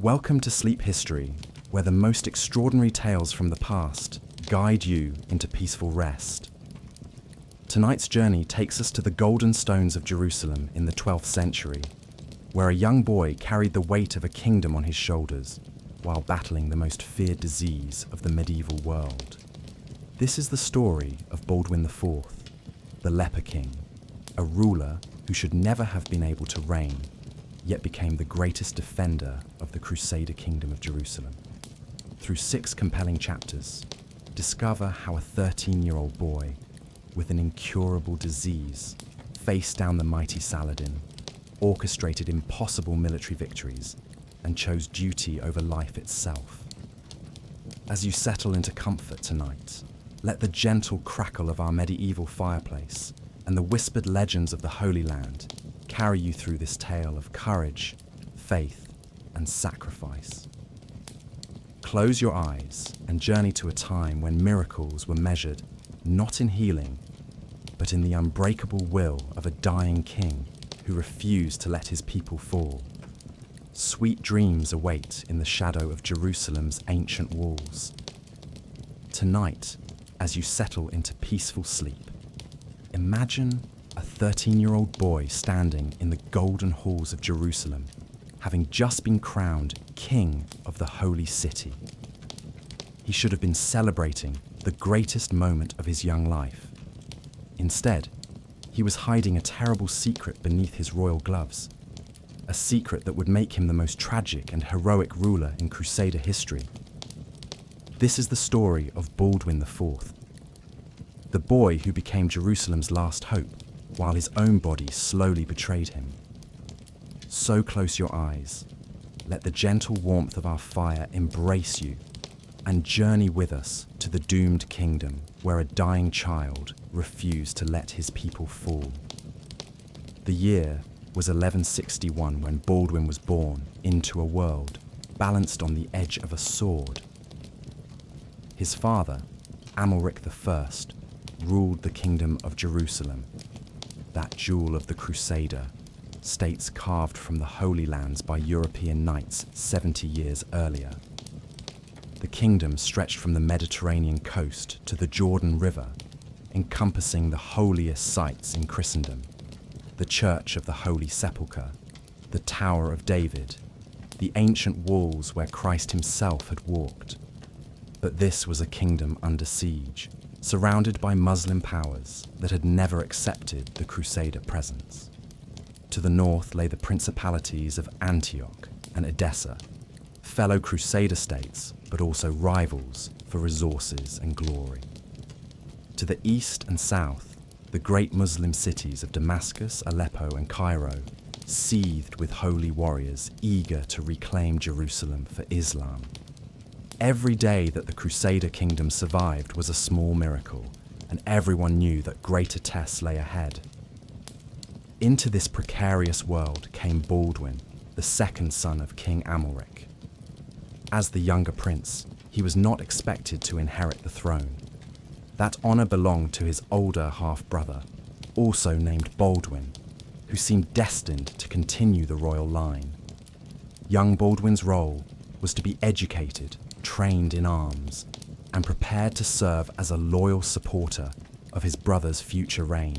Welcome to Sleep History, where the most extraordinary tales from the past guide you into peaceful rest. Tonight's journey takes us to the golden stones of Jerusalem in the 12th century, where a young boy carried the weight of a kingdom on his shoulders while battling the most feared disease of the medieval world. This is the story of Baldwin IV, the Leper King, a ruler who should never have been able to reign, yet became the greatest defender of the Crusader Kingdom of Jerusalem. Through 6 compelling chapters, discover how a 13-year-old boy with an incurable disease faced down the mighty Saladin, orchestrated impossible military victories, and chose duty over life itself. As you settle into comfort tonight, let the gentle crackle of our medieval fireplace and the whispered legends of the Holy Land carry you through this tale of courage, faith, and sacrifice. Close your eyes and journey to a time when miracles were measured not in healing, but in the unbreakable will of a dying king who refused to let his people fall. Sweet dreams await in the shadow of Jerusalem's ancient walls. Tonight, as you settle into peaceful sleep, imagine a 13-year-old boy standing in the golden halls of Jerusalem, having just been crowned king of the holy city. He should have been celebrating the greatest moment of his young life. Instead, he was hiding a terrible secret beneath his royal gloves, a secret that would make him the most tragic and heroic ruler in Crusader history. This is the story of Baldwin IV, the boy who became Jerusalem's last hope, while his own body slowly betrayed him. So close your eyes, let the gentle warmth of our fire embrace you, and journey with us to the doomed kingdom where a dying child refused to let his people fall. The year was 1161 when Baldwin was born into a world balanced on the edge of a sword. His father, Amalric I, ruled the kingdom of Jerusalem, that jewel of the Crusader, states carved from the Holy Lands by European knights 70 years earlier. The kingdom stretched from the Mediterranean coast to the Jordan River, encompassing the holiest sites in Christendom: the Church of the Holy Sepulchre, the Tower of David, the ancient walls where Christ himself had walked. But this was a kingdom under siege, surrounded by Muslim powers that had never accepted the Crusader presence. To the north lay the principalities of Antioch and Edessa, fellow Crusader states, but also rivals for resources and glory. To the east and south, the great Muslim cities of Damascus, Aleppo, and Cairo seethed with holy warriors eager to reclaim Jerusalem for Islam. Every day that the Crusader kingdom survived was a small miracle, and everyone knew that greater tests lay ahead. Into this precarious world came Baldwin, the second son of King Amalric. As the younger prince, he was not expected to inherit the throne. That honor belonged to his older half-brother, also named Baldwin, who seemed destined to continue the royal line. Young Baldwin's role was to be educated, trained in arms, and prepared to serve as a loyal supporter of his brother's future reign.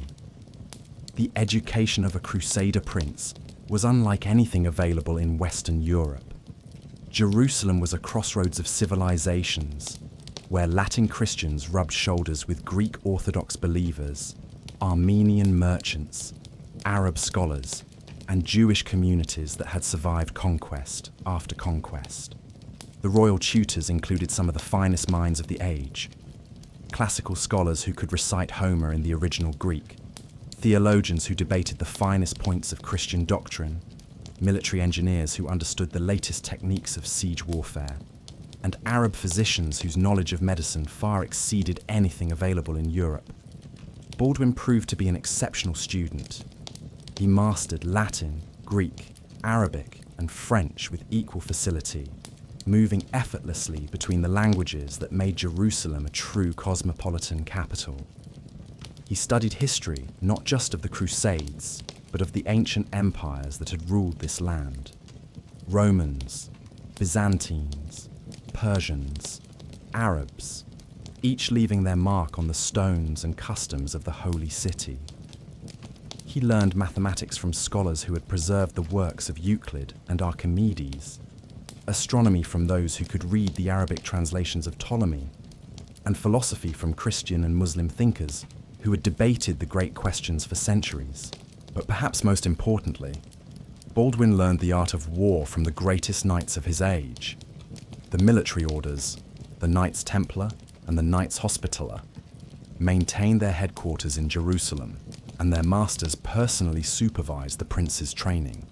The education of a Crusader prince was unlike anything available in Western Europe. Jerusalem was a crossroads of civilizations, where Latin Christians rubbed shoulders with Greek Orthodox believers, Armenian merchants, Arab scholars, and Jewish communities that had survived conquest after conquest. The royal tutors included some of the finest minds of the age: classical scholars who could recite Homer in the original Greek, theologians who debated the finest points of Christian doctrine, military engineers who understood the latest techniques of siege warfare, and Arab physicians whose knowledge of medicine far exceeded anything available in Europe. Baldwin proved to be an exceptional student. He mastered Latin, Greek, Arabic, and French with equal facility, moving effortlessly between the languages that made Jerusalem a true cosmopolitan capital. He studied history not just of the Crusades, but of the ancient empires that had ruled this land: Romans, Byzantines, Persians, Arabs, each leaving their mark on the stones and customs of the holy city. He learned mathematics from scholars who had preserved the works of Euclid and Archimedes, astronomy from those who could read the Arabic translations of Ptolemy, and philosophy from Christian and Muslim thinkers who had debated the great questions for centuries. But perhaps most importantly, Baldwin learned the art of war from the greatest knights of his age. The military orders, the Knights Templar and the Knights Hospitaller, maintained their headquarters in Jerusalem, and their masters personally supervised the prince's training.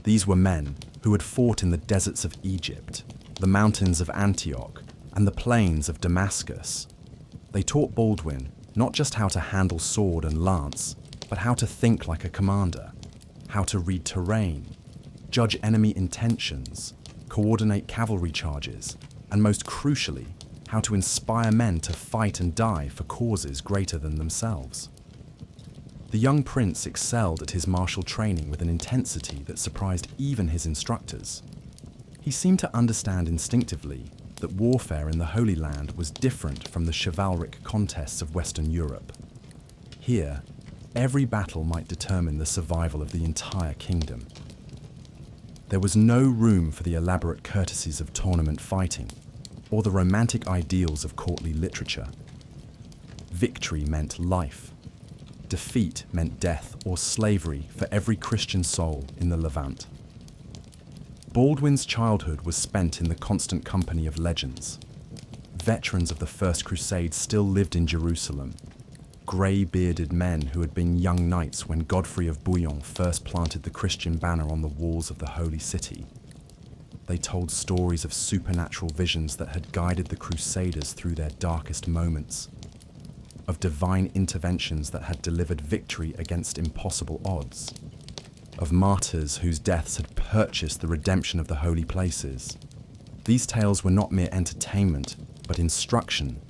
These were men who had fought in the deserts of Egypt, the mountains of Antioch, and the plains of Damascus. They taught Baldwin not just how to handle sword and lance, but how to think like a commander, how to read terrain, judge enemy intentions, coordinate cavalry charges, and most crucially, how to inspire men to fight and die for causes greater than themselves. The young prince excelled at his martial training with an intensity that surprised even his instructors. He seemed to understand instinctively that warfare in the Holy Land was different from the chivalric contests of Western Europe. Here, every battle might determine the survival of the entire kingdom. There was no room for the elaborate courtesies of tournament fighting or the romantic ideals of courtly literature. Victory meant life. Defeat meant death or slavery for every Christian soul in the Levant. Baldwin's childhood was spent in the constant company of legends. Veterans of the First Crusade still lived in Jerusalem, grey-bearded men who had been young knights when Godfrey of Bouillon first planted the Christian banner on the walls of the Holy City. They told stories of supernatural visions that had guided the Crusaders through their darkest moments, of divine interventions that had delivered victory against impossible odds, of martyrs whose deaths had purchased the redemption of the holy places. These tales were not mere entertainment, but instruction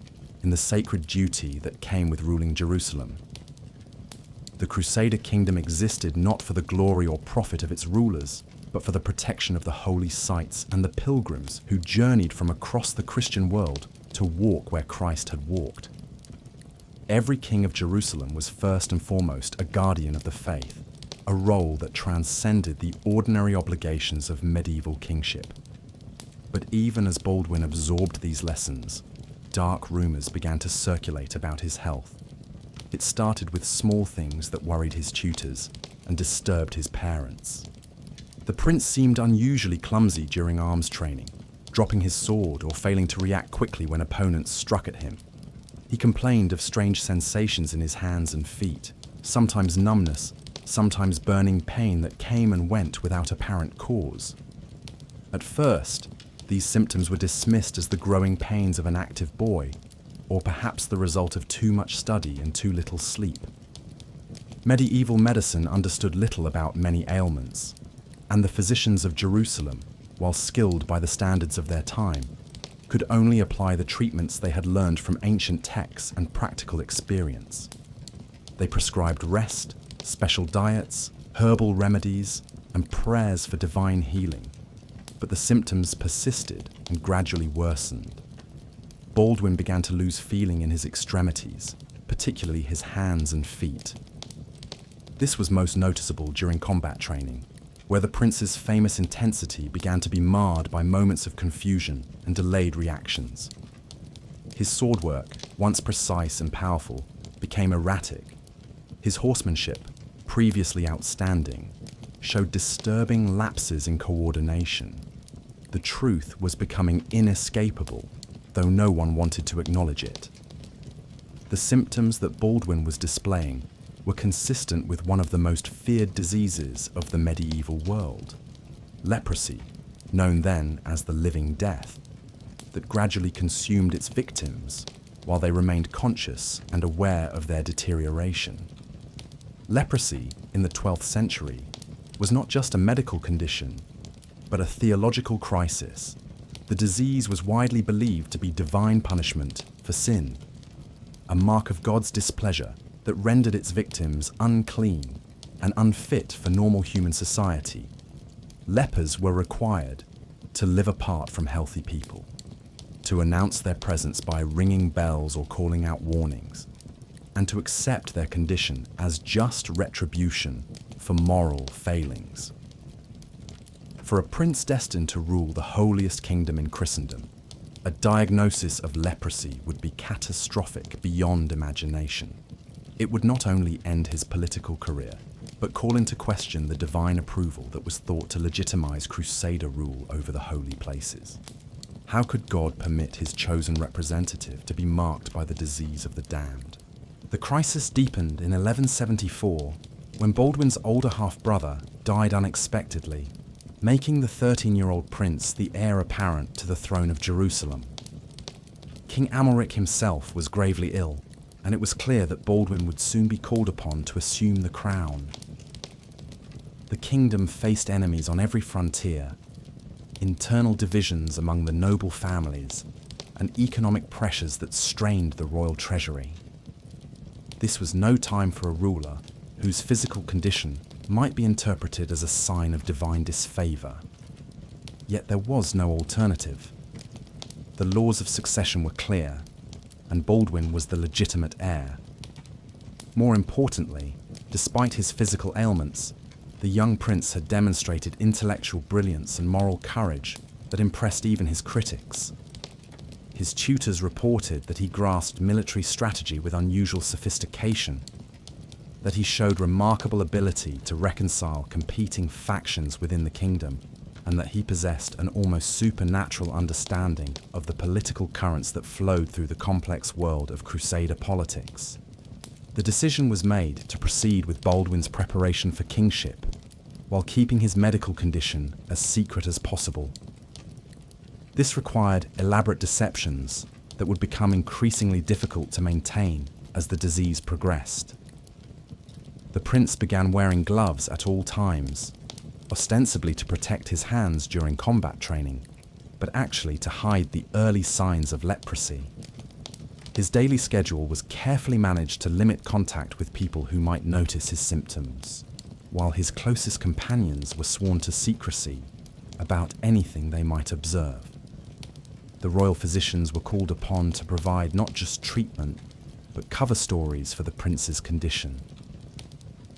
in the sacred duty that came with ruling Jerusalem. The Crusader Kingdom existed not for the glory or profit of its rulers, but for the protection of the holy sites and the pilgrims who journeyed from across the Christian world to walk where Christ had walked. Every king of Jerusalem was first and foremost a guardian of the faith, a role that transcended the ordinary obligations of medieval kingship. But even as Baldwin absorbed these lessons, dark rumors began to circulate about his health. It started with small things that worried his tutors and disturbed his parents. The prince seemed unusually clumsy during arms training, dropping his sword or failing to react quickly when opponents struck at him. He complained of strange sensations in his hands and feet, sometimes numbness, sometimes burning pain that came and went without apparent cause. At first, these symptoms were dismissed as the growing pains of an active boy, or perhaps the result of too much study and too little sleep. Medieval medicine understood little about many ailments, and the physicians of Jerusalem, while skilled by the standards of their time, could only apply the treatments they had learned from ancient texts and practical experience. They prescribed rest, special diets, herbal remedies, and prayers for divine healing, but the symptoms persisted and gradually worsened. Baldwin began to lose feeling in his extremities, particularly his hands and feet. This was most noticeable during combat training, where the prince's famous intensity began to be marred by moments of confusion and delayed reactions. His sword work, once precise and powerful, became erratic. His horsemanship, previously outstanding, showed disturbing lapses in coordination. The truth was becoming inescapable, though no one wanted to acknowledge it. The symptoms that Baldwin was displaying were consistent with one of the most feared diseases of the medieval world, leprosy, known then as the living death, that gradually consumed its victims while they remained conscious and aware of their deterioration. Leprosy, in the 12th century, was not just a medical condition, but a theological crisis. The disease was widely believed to be divine punishment for sin, a mark of God's displeasure that rendered its victims unclean and unfit for normal human society. Lepers were required to live apart from healthy people, to announce their presence by ringing bells or calling out warnings, and to accept their condition as just retribution for moral failings. For a prince destined to rule the holiest kingdom in Christendom, a diagnosis of leprosy would be catastrophic beyond imagination. It would not only end his political career, but call into question the divine approval that was thought to legitimize Crusader rule over the holy places. How could God permit his chosen representative to be marked by the disease of the damned? The crisis deepened in 1174 when Baldwin's older half-brother died unexpectedly, making the 13-year-old prince the heir apparent to the throne of Jerusalem. King Amalric himself was gravely ill, and it was clear that Baldwin would soon be called upon to assume the crown. The kingdom faced enemies on every frontier, internal divisions among the noble families, and economic pressures that strained the royal treasury. This was no time for a ruler whose physical condition might be interpreted as a sign of divine disfavor. Yet there was no alternative. The laws of succession were clear, and Baldwin was the legitimate heir. More importantly, despite his physical ailments, the young prince had demonstrated intellectual brilliance and moral courage that impressed even his critics. His tutors reported that he grasped military strategy with unusual sophistication, that he showed remarkable ability to reconcile competing factions within the kingdom, and that he possessed an almost supernatural understanding of the political currents that flowed through the complex world of Crusader politics. The decision was made to proceed with Baldwin's preparation for kingship, while keeping his medical condition as secret as possible. This required elaborate deceptions that would become increasingly difficult to maintain as the disease progressed. The prince began wearing gloves at all times, ostensibly to protect his hands during combat training, but actually to hide the early signs of leprosy. His daily schedule was carefully managed to limit contact with people who might notice his symptoms, while his closest companions were sworn to secrecy about anything they might observe. The royal physicians were called upon to provide not just treatment, but cover stories for the prince's condition.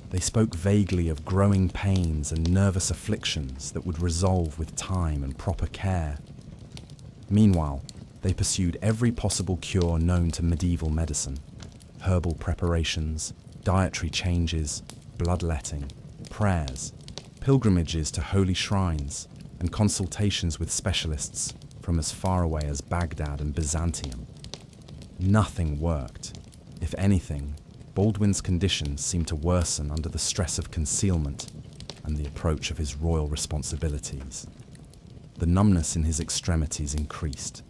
They spoke vaguely of growing pains and nervous afflictions that would resolve with time and proper care. Meanwhile, they pursued every possible cure known to medieval medicine: herbal preparations, dietary changes, bloodletting, prayers, pilgrimages to holy shrines, and consultations with specialists from as far away as Baghdad and Byzantium. Nothing worked. If anything, Baldwin's condition seemed to worsen under the stress of concealment and the approach of his royal responsibilities. The numbness in his extremities increased,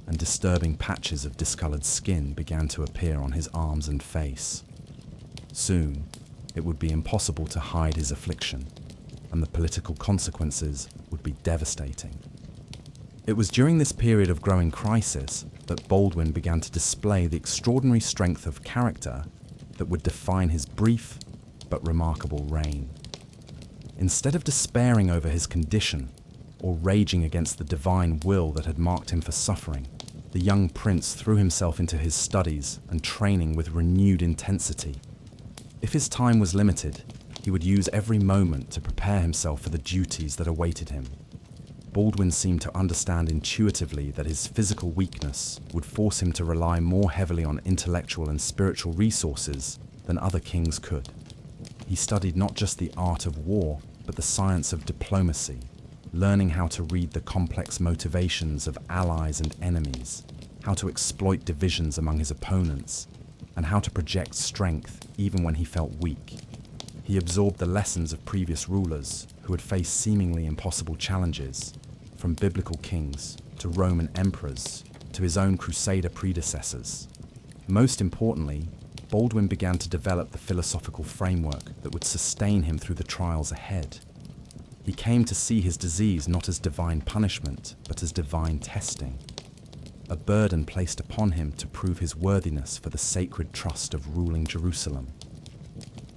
and disturbing patches of discolored skin began to appear on his arms and face. Soon, it would be impossible to hide his affliction, and the political consequences would be devastating. It was during this period of growing crisis that Baldwin began to display the extraordinary strength of character that would define his brief but remarkable reign. Instead of despairing over his condition or raging against the divine will that had marked him for suffering, the young prince threw himself into his studies and training with renewed intensity. If his time was limited, he would use every moment to prepare himself for the duties that awaited him. Baldwin seemed to understand intuitively that his physical weakness would force him to rely more heavily on intellectual and spiritual resources than other kings could. He studied not just the art of war, but the science of diplomacy, learning how to read the complex motivations of allies and enemies, how to exploit divisions among his opponents, and how to project strength even when he felt weak. He absorbed the lessons of previous rulers who had faced seemingly impossible challenges, from biblical kings to Roman emperors to his own Crusader predecessors. Most importantly, Baldwin began to develop the philosophical framework that would sustain him through the trials ahead. He came to see his disease not as divine punishment, but as divine testing, a burden placed upon him to prove his worthiness for the sacred trust of ruling Jerusalem.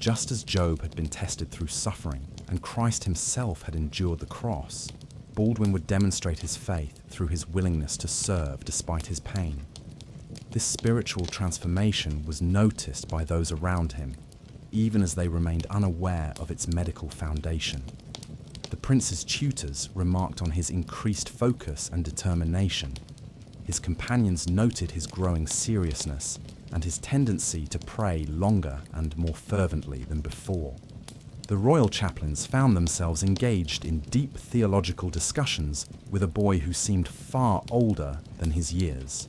Just as Job had been tested through suffering, and Christ himself had endured the cross, Baldwin would demonstrate his faith through his willingness to serve despite his pain. This spiritual transformation was noticed by those around him, even as they remained unaware of its medical foundation. The prince's tutors remarked on his increased focus and determination. His companions noted his growing seriousness and his tendency to pray longer and more fervently than before. The royal chaplains found themselves engaged in deep theological discussions with a boy who seemed far older than his years.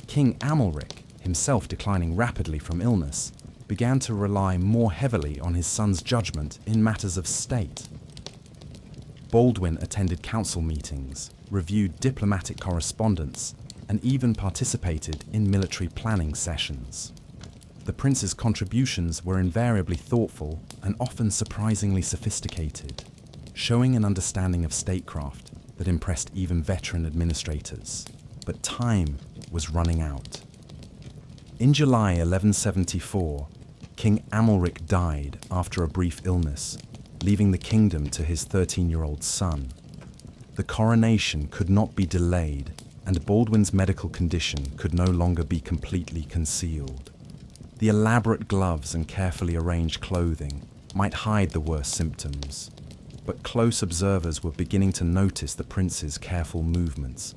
King Amalric, himself declining rapidly from illness, began to rely more heavily on his son's judgment in matters of state. Baldwin attended council meetings, reviewed diplomatic correspondence, and even participated in military planning sessions. The prince's contributions were invariably thoughtful and often surprisingly sophisticated, showing an understanding of statecraft that impressed even veteran administrators. But time was running out. In July 1174, King Amalric died after a brief illness, leaving the kingdom to his 13-year-old son. The coronation could not be delayed, and Baldwin's medical condition could no longer be completely concealed. The elaborate gloves and carefully arranged clothing might hide the worst symptoms, but close observers were beginning to notice the prince's careful movements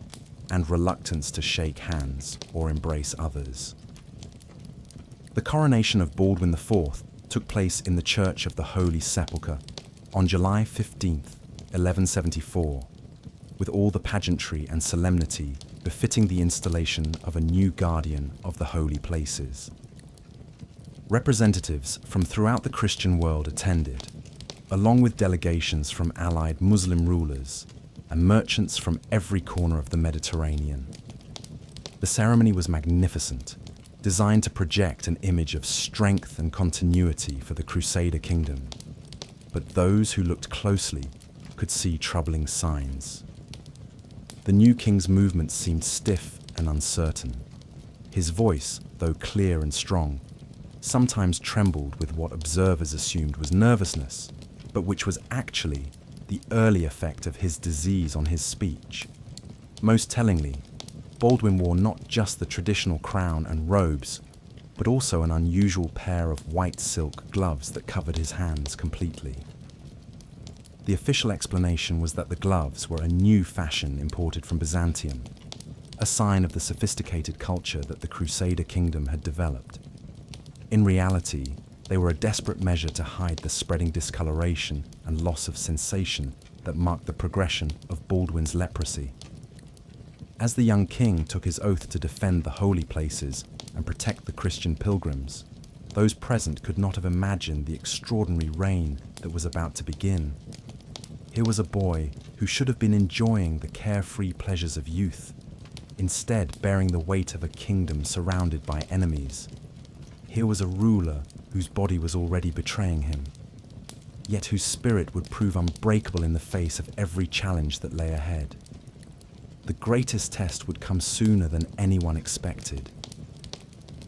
and reluctance to shake hands or embrace others. The coronation of Baldwin IV took place in the Church of the Holy Sepulchre on July 15, 1174, with all the pageantry and solemnity befitting the installation of a new guardian of the holy places. Representatives from throughout the Christian world attended, along with delegations from allied Muslim rulers and merchants from every corner of the Mediterranean. The ceremony was magnificent, designed to project an image of strength and continuity for the Crusader Kingdom. But those who looked closely could see troubling signs. The new king's movements seemed stiff and uncertain. His voice, though clear and strong, sometimes trembled with what observers assumed was nervousness, but which was actually the early effect of his disease on his speech. Most tellingly, Baldwin wore not just the traditional crown and robes, but also an unusual pair of white silk gloves that covered his hands completely. The official explanation was that the gloves were a new fashion imported from Byzantium, a sign of the sophisticated culture that the Crusader Kingdom had developed. In reality, they were a desperate measure to hide the spreading discoloration and loss of sensation that marked the progression of Baldwin's leprosy. As the young king took his oath to defend the holy places and protect the Christian pilgrims, those present could not have imagined the extraordinary reign that was about to begin. Here was a boy who should have been enjoying the carefree pleasures of youth, instead bearing the weight of a kingdom surrounded by enemies. Here was a ruler whose body was already betraying him, yet whose spirit would prove unbreakable in the face of every challenge that lay ahead. The greatest test would come sooner than anyone expected.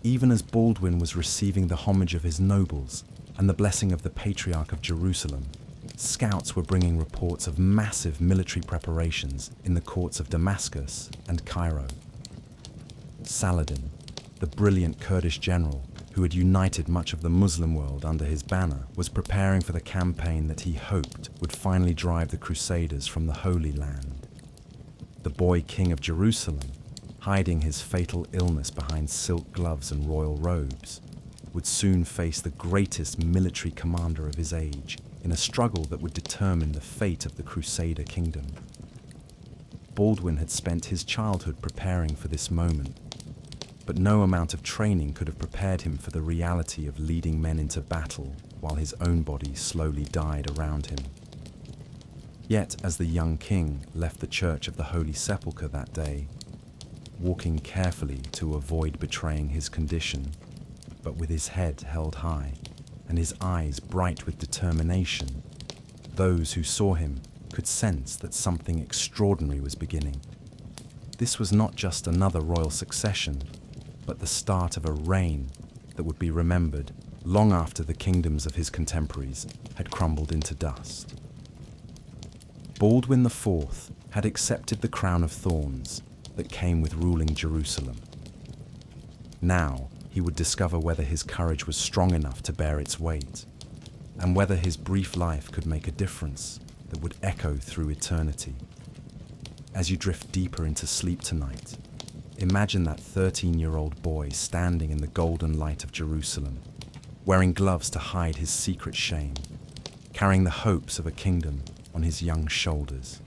Even as Baldwin was receiving the homage of his nobles and the blessing of the Patriarch of Jerusalem, scouts were bringing reports of massive military preparations in the courts of Damascus and Cairo. Saladin, the brilliant Kurdish general who had united much of the Muslim world under his banner, was preparing for the campaign that he hoped would finally drive the Crusaders from the Holy Land. The boy King of Jerusalem, hiding his fatal illness behind silk gloves and royal robes, would soon face the greatest military commander of his age in a struggle that would determine the fate of the Crusader Kingdom. Baldwin had spent his childhood preparing for this moment, but no amount of training could have prepared him for the reality of leading men into battle while his own body slowly died around him. Yet, as the young king left the Church of the Holy Sepulchre that day, walking carefully to avoid betraying his condition, but with his head held high and his eyes bright with determination, those who saw him could sense that something extraordinary was beginning. This was not just another royal succession, but the start of a reign that would be remembered long after the kingdoms of his contemporaries had crumbled into dust. Baldwin IV had accepted the crown of thorns that came with ruling Jerusalem. Now he would discover whether his courage was strong enough to bear its weight, and whether his brief life could make a difference that would echo through eternity. As you drift deeper into sleep tonight, imagine that 13-year-old boy standing in the golden light of Jerusalem, wearing gloves to hide his secret shame, carrying the hopes of a kingdom on his young shoulders.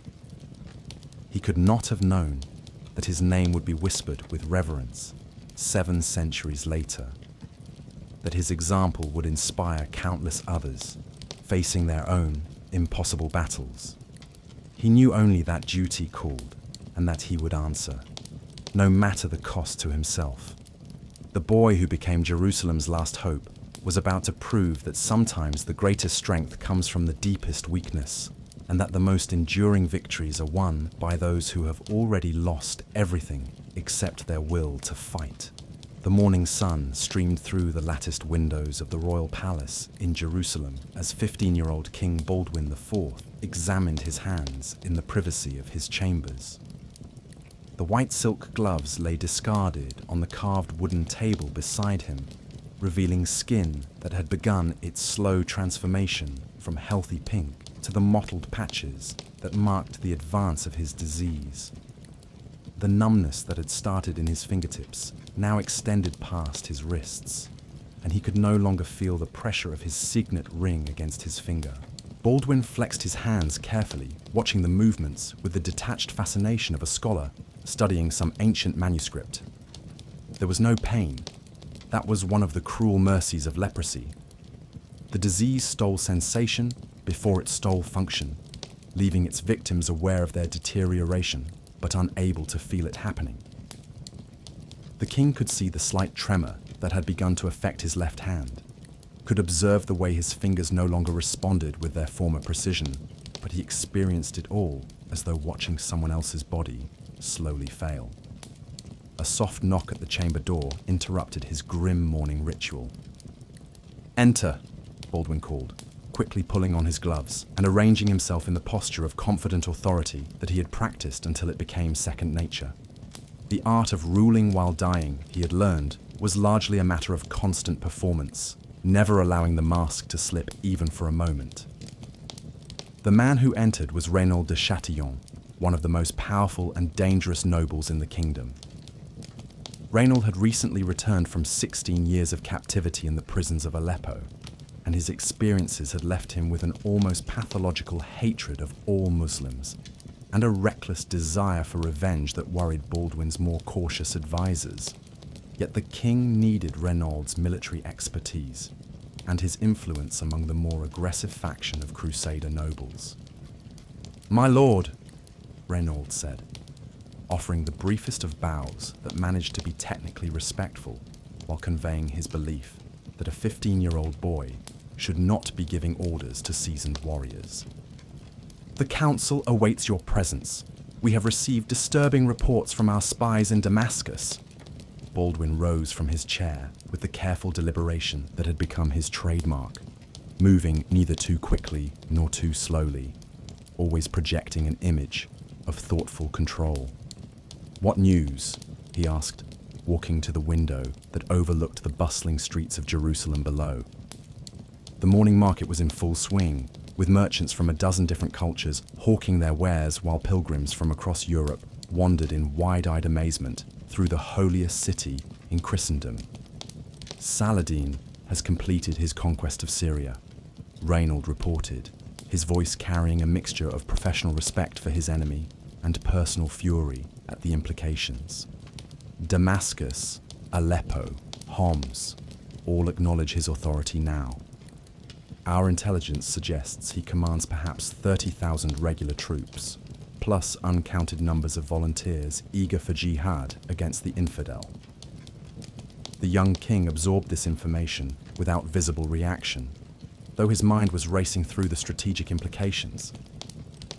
He could not have known that his name would be whispered with reverence 7 centuries later, that his example would inspire countless others facing their own impossible battles. He knew only that duty called and that he would answer, no matter the cost to himself. The boy who became Jerusalem's last hope was about to prove that sometimes the greatest strength comes from the deepest weakness, and that the most enduring victories are won by those who have already lost everything except their will to fight. The morning sun streamed through the latticed windows of the royal palace in Jerusalem as 15-year-old King Baldwin IV examined his hands in the privacy of his chambers. The white silk gloves lay discarded on the carved wooden table beside him, revealing skin that had begun its slow transformation from healthy pink to the mottled patches that marked the advance of his disease. The numbness that had started in his fingertips now extended past his wrists, and he could no longer feel the pressure of his signet ring against his finger. Baldwin flexed his hands carefully, watching the movements with the detached fascination of a scholar studying some ancient manuscript. There was no pain. That was one of the cruel mercies of leprosy. The disease stole sensation before it stole function, leaving its victims aware of their deterioration, but unable to feel it happening. The king could see the slight tremor that had begun to affect his left hand, could observe the way his fingers no longer responded with their former precision, but he experienced it all as though watching someone else's body slowly fail. A soft knock at the chamber door interrupted his grim morning ritual. "Enter," Baldwin called, quickly pulling on his gloves and arranging himself in the posture of confident authority that he had practiced until it became second nature. The art of ruling while dying, he had learned, was largely a matter of constant performance, never allowing the mask to slip even for a moment. The man who entered was Reynaud de Chatillon, one of the most powerful and dangerous nobles in the kingdom. Reynaud had recently returned from 16 years of captivity in the prisons of Aleppo, and his experiences had left him with an almost pathological hatred of all Muslims, and a reckless desire for revenge that worried Baldwin's more cautious advisors. Yet the king needed Reynaud's military expertise and his influence among the more aggressive faction of Crusader nobles. "My lord," Reynaud said, offering the briefest of bows that managed to be technically respectful while conveying his belief that a 15-year-old boy should not be giving orders to seasoned warriors. "The council awaits your presence. We have received disturbing reports from our spies in Damascus." Baldwin rose from his chair with the careful deliberation that had become his trademark, moving neither too quickly nor too slowly, always projecting an image of thoughtful control. "What news?" he asked, walking to the window that overlooked the bustling streets of Jerusalem below. The morning market was in full swing, with merchants from a dozen different cultures hawking their wares while pilgrims from across Europe wandered in wide-eyed amazement through the holiest city in Christendom. "Saladin has completed his conquest of Syria," Reynaud reported, his voice carrying a mixture of professional respect for his enemy and personal fury at the implications. "Damascus, Aleppo, Homs, all acknowledge his authority now. Our intelligence suggests he commands perhaps 30,000 regular troops, plus uncounted numbers of volunteers eager for jihad against the infidel." The young king absorbed this information without visible reaction, though his mind was racing through the strategic implications.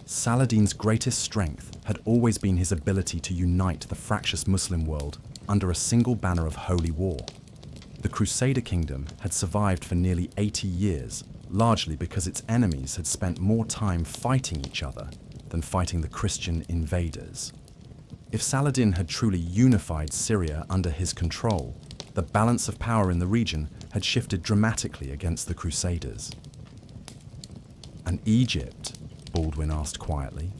Saladin's greatest strength had always been his ability to unite the fractious Muslim world under a single banner of holy war. The Crusader Kingdom had survived for nearly 80 years, largely because its enemies had spent more time fighting each other than fighting the Christian invaders. If Saladin had truly unified Syria under his control, the balance of power in the region had shifted dramatically against the Crusaders. "And Egypt?" Baldwin asked quietly.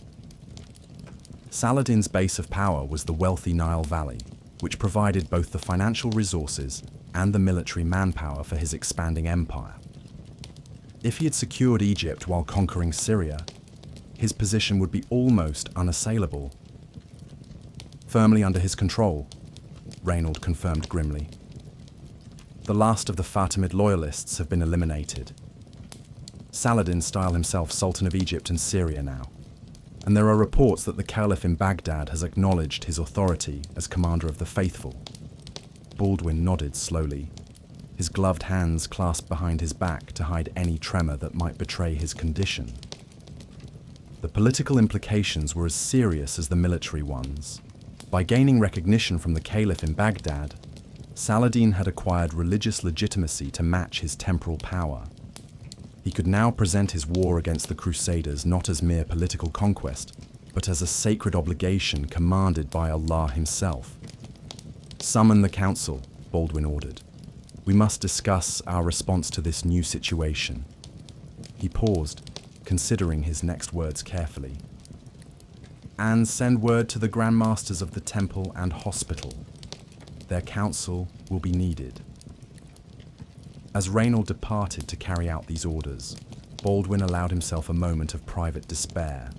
Saladin's base of power was the wealthy Nile Valley, which provided both the financial resources and the military manpower for his expanding empire. If he had secured Egypt while conquering Syria, his position would be almost unassailable. "Firmly under his control," Reynold confirmed grimly. "The last of the Fatimid loyalists have been eliminated. Saladin styled himself Sultan of Egypt and Syria now, and there are reports that the Caliph in Baghdad has acknowledged his authority as commander of the faithful." Baldwin nodded slowly, his gloved hands clasped behind his back to hide any tremor that might betray his condition. The political implications were as serious as the military ones. By gaining recognition from the Caliph in Baghdad, Saladin had acquired religious legitimacy to match his temporal power. He could now present his war against the Crusaders not as mere political conquest, but as a sacred obligation commanded by Allah himself. "Summon the council," Baldwin ordered. "We must discuss our response to this new situation." He paused, considering his next words carefully. "And send word to the Grand Masters of the temple and hospital. Their counsel will be needed." As Reynold departed to carry out these orders, Baldwin allowed himself a moment of private despair.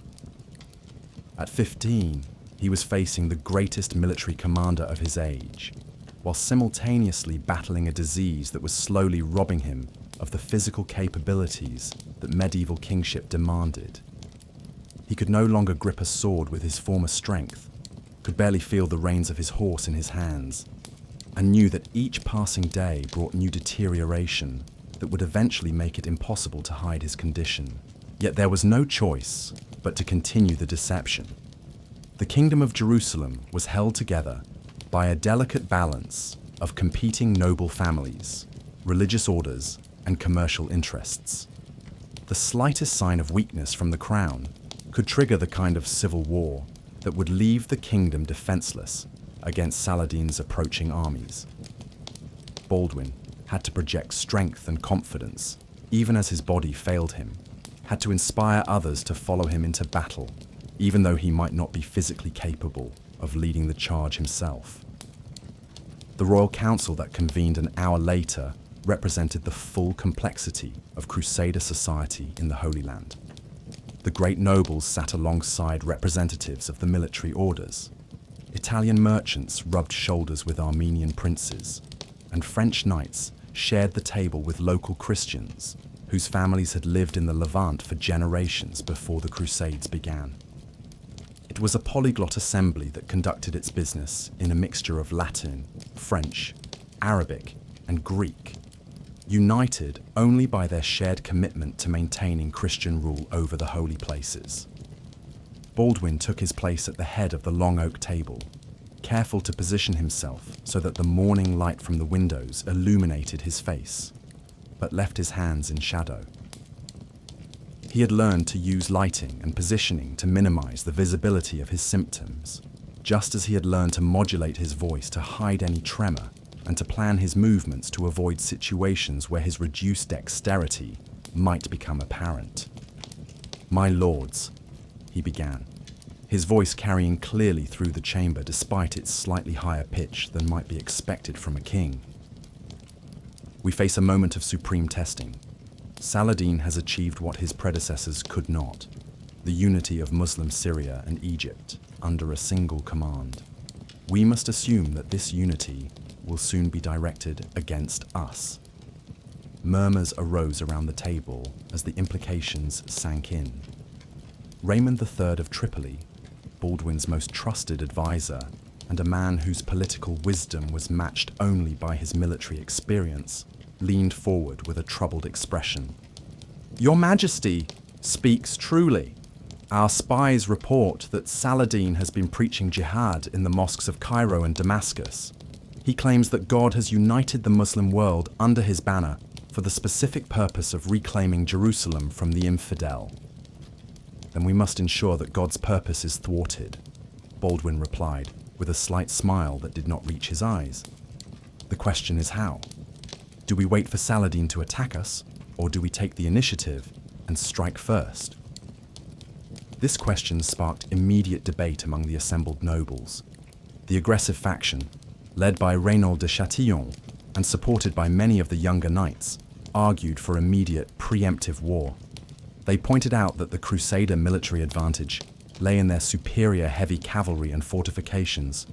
At 15, he was facing the greatest military commander of his age, while simultaneously battling a disease that was slowly robbing him of the physical capabilities that medieval kingship demanded. He could no longer grip a sword with his former strength, could barely feel the reins of his horse in his hands, and knew that each passing day brought new deterioration that would eventually make it impossible to hide his condition. Yet there was no choice but to continue the deception. The Kingdom of Jerusalem was held together by a delicate balance of competing noble families, religious orders, and commercial interests. The slightest sign of weakness from the crown could trigger the kind of civil war that would leave the kingdom defenseless against Saladin's approaching armies. Baldwin had to project strength and confidence, even as his body failed him, had to inspire others to follow him into battle, even though he might not be physically capable of leading the charge himself. The royal council that convened an hour later represented the full complexity of Crusader society in the Holy Land. The great nobles sat alongside representatives of the military orders. Italian merchants rubbed shoulders with Armenian princes, and French knights shared the table with local Christians whose families had lived in the Levant for generations before the Crusades began. It was a polyglot assembly that conducted its business in a mixture of Latin, French, Arabic, and Greek, united only by their shared commitment to maintaining Christian rule over the holy places. Baldwin took his place at the head of the long oak table, careful to position himself so that the morning light from the windows illuminated his face, but left his hands in shadow. He had learned to use lighting and positioning to minimize the visibility of his symptoms, just as he had learned to modulate his voice to hide any tremor and to plan his movements to avoid situations where his reduced dexterity might become apparent. "My lords," he began, his voice carrying clearly through the chamber despite its slightly higher pitch than might be expected from a king. "We face a moment of supreme testing. Saladin has achieved what his predecessors could not, the unity of Muslim Syria and Egypt under a single command. We must assume that this unity will soon be directed against us." Murmurs arose around the table as the implications sank in. Raymond III of Tripoli, Baldwin's most trusted advisor, and a man whose political wisdom was matched only by his military experience, leaned forward with a troubled expression. "Your Majesty speaks truly. Our spies report that Saladin has been preaching jihad in the mosques of Cairo and Damascus. He claims that God has united the Muslim world under his banner for the specific purpose of reclaiming Jerusalem from the infidel." then we must ensure that God's purpose is thwarted, Baldwin replied, with a slight smile that did not reach his eyes. The question is how? Do we wait for Saladin to attack us, or do we take the initiative and strike first? This question sparked immediate debate among the assembled nobles. The aggressive faction, led by Reynaud de Chatillon and supported by many of the younger knights, argued for immediate preemptive war. They pointed out that the Crusader military advantage lay in their superior heavy cavalry and fortifications,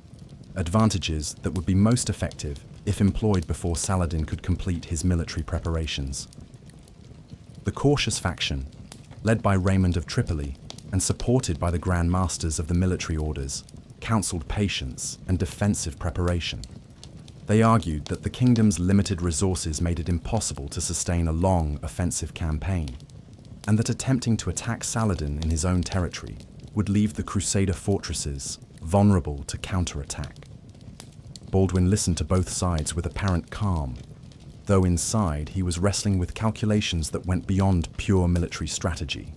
advantages that would be most effective if employed before Saladin could complete his military preparations. The cautious faction, led by Raymond of Tripoli and supported by the Grand Masters of the military orders, counseled patience and defensive preparation. They argued that the kingdom's limited resources made it impossible to sustain a long offensive campaign, and that attempting to attack Saladin in his own territory would leave the Crusader fortresses vulnerable to counterattack. Baldwin listened to both sides with apparent calm, though inside he was wrestling with calculations that went beyond pure military strategy.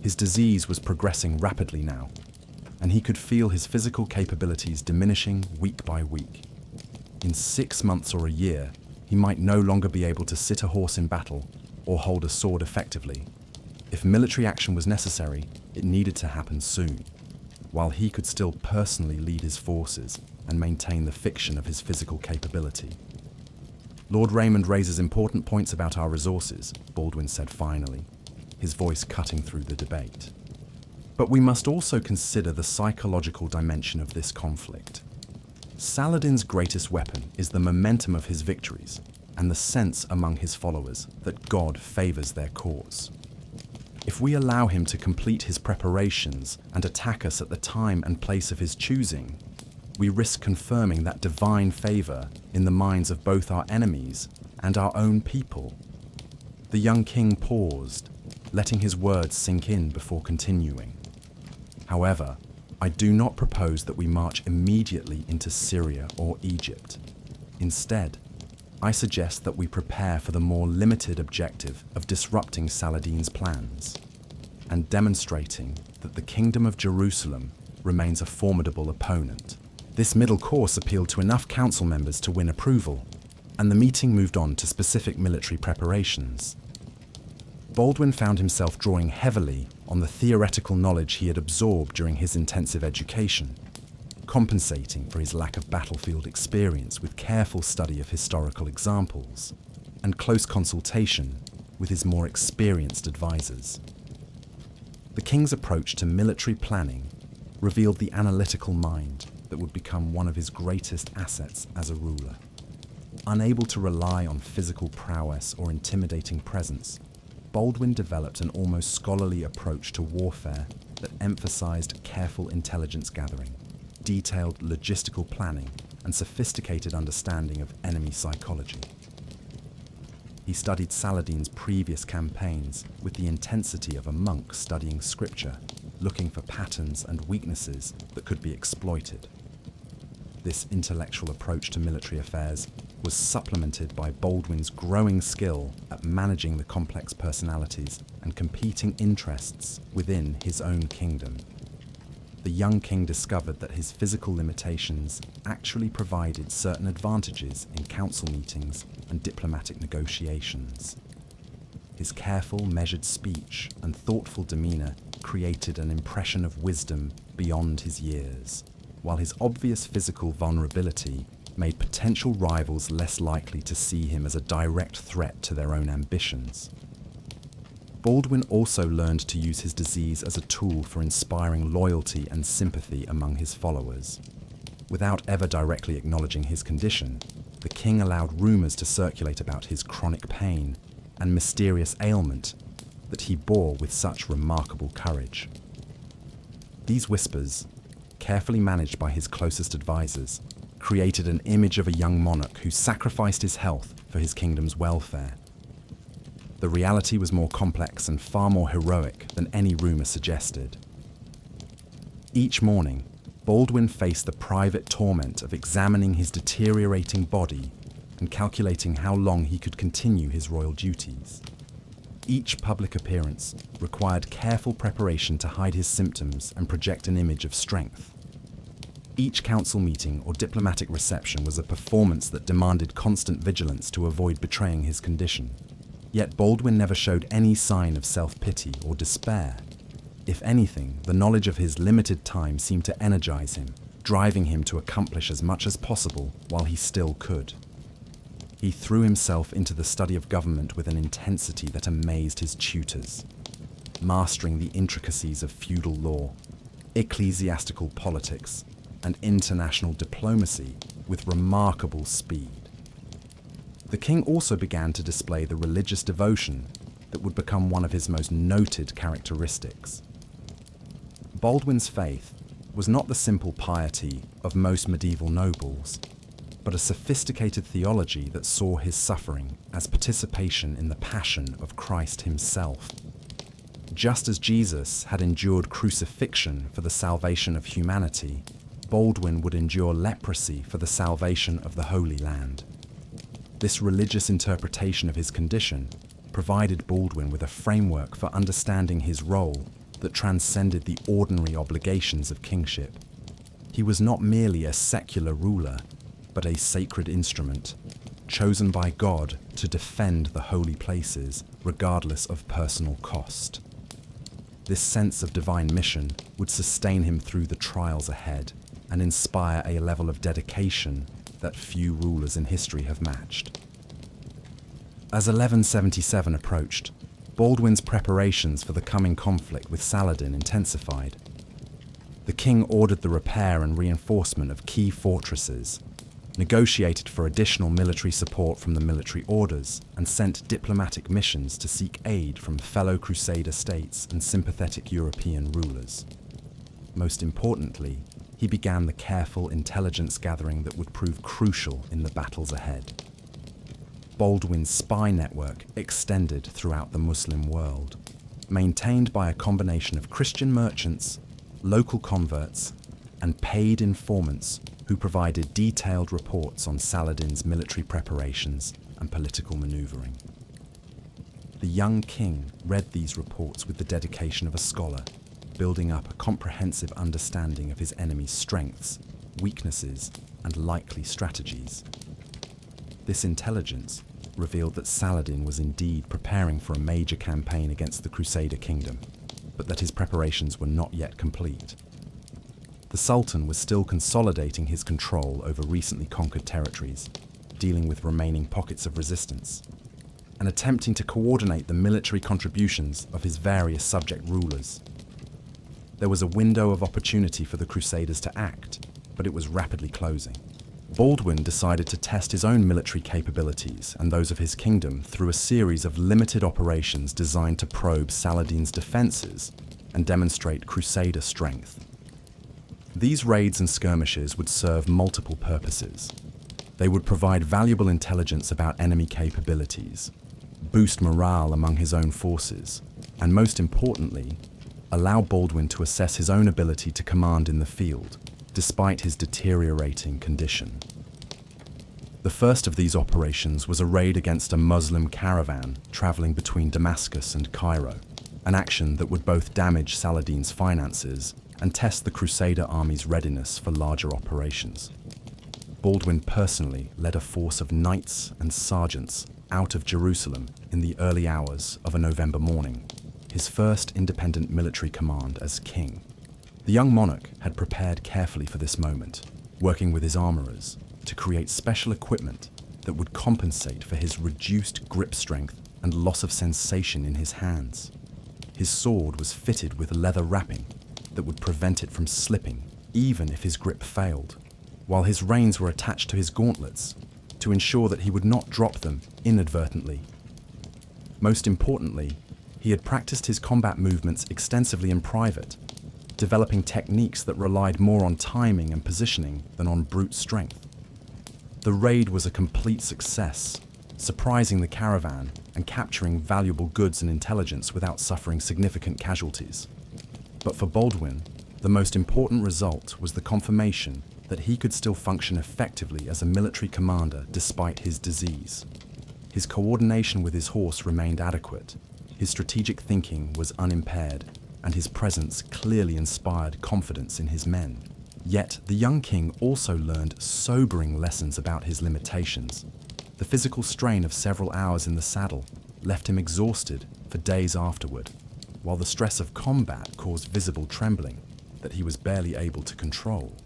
His disease was progressing rapidly now, and he could feel his physical capabilities diminishing week by week. In 6 months or a year, he might no longer be able to sit a horse in battle or hold a sword effectively. If military action was necessary, it needed to happen soon, while he could still personally lead his forces and maintain the fiction of his physical capability. Lord Raymond raises important points about our resources, Baldwin said finally, his voice cutting through the debate. But we must also consider the psychological dimension of this conflict. Saladin's greatest weapon is the momentum of his victories and the sense among his followers that God favors their cause. If we allow him to complete his preparations and attack us at the time and place of his choosing, we risk confirming that divine favor in the minds of both our enemies and our own people. The young king paused, letting his words sink in before continuing. However, I do not propose that we march immediately into Syria or Egypt. Instead, I suggest that we prepare for the more limited objective of disrupting Saladin's plans and demonstrating that the Kingdom of Jerusalem remains a formidable opponent. This middle course appealed to enough council members to win approval, and the meeting moved on to specific military preparations. Baldwin found himself drawing heavily on the theoretical knowledge he had absorbed during his intensive education, compensating for his lack of battlefield experience with careful study of historical examples and close consultation with his more experienced advisors. The king's approach to military planning revealed the analytical mind that would become one of his greatest assets as a ruler. Unable to rely on physical prowess or intimidating presence, Baldwin developed an almost scholarly approach to warfare that emphasized careful intelligence gathering, detailed logistical planning, and sophisticated understanding of enemy psychology. He studied Saladin's previous campaigns with the intensity of a monk studying scripture, looking for patterns and weaknesses that could be exploited. This intellectual approach to military affairs was supplemented by Baldwin's growing skill at managing the complex personalities and competing interests within his own kingdom. The young king discovered that his physical limitations actually provided certain advantages in council meetings and diplomatic negotiations. His careful, measured speech and thoughtful demeanor created an impression of wisdom beyond his years, while his obvious physical vulnerability made potential rivals less likely to see him as a direct threat to their own ambitions. Baldwin also learned to use his disease as a tool for inspiring loyalty and sympathy among his followers. Without ever directly acknowledging his condition, the king allowed rumors to circulate about his chronic pain and mysterious ailment that he bore with such remarkable courage. These whispers, carefully managed by his closest advisors, created an image of a young monarch who sacrificed his health for his kingdom's welfare. The reality was more complex and far more heroic than any rumor suggested. Each morning, Baldwin faced the private torment of examining his deteriorating body and calculating how long he could continue his royal duties. Each public appearance required careful preparation to hide his symptoms and project an image of strength. Each council meeting or diplomatic reception was a performance that demanded constant vigilance to avoid betraying his condition. Yet Baldwin never showed any sign of self-pity or despair. If anything, the knowledge of his limited time seemed to energize him, driving him to accomplish as much as possible while he still could. He threw himself into the study of government with an intensity that amazed his tutors, mastering the intricacies of feudal law, ecclesiastical politics, and international diplomacy with remarkable speed. The king also began to display the religious devotion that would become one of his most noted characteristics. Baldwin's faith was not the simple piety of most medieval nobles, but a sophisticated theology that saw his suffering as participation in the passion of Christ himself. Just as Jesus had endured crucifixion for the salvation of humanity, Baldwin would endure leprosy for the salvation of the Holy Land. This religious interpretation of his condition provided Baldwin with a framework for understanding his role that transcended the ordinary obligations of kingship. He was not merely a secular ruler, but a sacred instrument, chosen by God to defend the holy places regardless of personal cost. This sense of divine mission would sustain him through the trials ahead and inspire a level of dedication that few rulers in history have matched. As 1177 approached, Baldwin's preparations for the coming conflict with Saladin intensified. The king ordered the repair and reinforcement of key fortresses, negotiated for additional military support from the military orders, and sent diplomatic missions to seek aid from fellow Crusader states and sympathetic European rulers. Most importantly, he began the careful intelligence gathering that would prove crucial in the battles ahead. Baldwin's spy network extended throughout the Muslim world, maintained by a combination of Christian merchants, local converts, and paid informants who provided detailed reports on Saladin's military preparations and political maneuvering. The young king read these reports with the dedication of a scholar, building up a comprehensive understanding of his enemy's strengths, weaknesses, and likely strategies. This intelligence revealed that Saladin was indeed preparing for a major campaign against the Crusader Kingdom, but that his preparations were not yet complete. The Sultan was still consolidating his control over recently conquered territories, dealing with remaining pockets of resistance, and attempting to coordinate the military contributions of his various subject rulers. There was a window of opportunity for the Crusaders to act, but it was rapidly closing. Baldwin decided to test his own military capabilities and those of his kingdom through a series of limited operations designed to probe Saladin's defenses and demonstrate Crusader strength. These raids and skirmishes would serve multiple purposes. They would provide valuable intelligence about enemy capabilities, boost morale among his own forces, and most importantly, allow Baldwin to assess his own ability to command in the field, despite his deteriorating condition. The first of these operations was a raid against a Muslim caravan traveling between Damascus and Cairo, an action that would both damage Saladin's finances and test the Crusader army's readiness for larger operations. Baldwin personally led a force of knights and sergeants out of Jerusalem in the early hours of a November morning, his first independent military command as king. The young monarch had prepared carefully for this moment, working with his armorers to create special equipment that would compensate for his reduced grip strength and loss of sensation in his hands. His sword was fitted with leather wrapping that would prevent it from slipping, even if his grip failed, while his reins were attached to his gauntlets to ensure that he would not drop them inadvertently. Most importantly, he had practiced his combat movements extensively in private, developing techniques that relied more on timing and positioning than on brute strength. The raid was a complete success, surprising the caravan and capturing valuable goods and intelligence without suffering significant casualties. But for Baldwin, the most important result was the confirmation that he could still function effectively as a military commander despite his disease. His coordination with his horse remained adequate, His strategic thinking was unimpaired, and his presence clearly inspired confidence in his men. Yet, the young king also learned sobering lessons about his limitations. The physical strain of several hours in the saddle left him exhausted for days afterward, while the stress of combat caused visible trembling that he was barely able to control.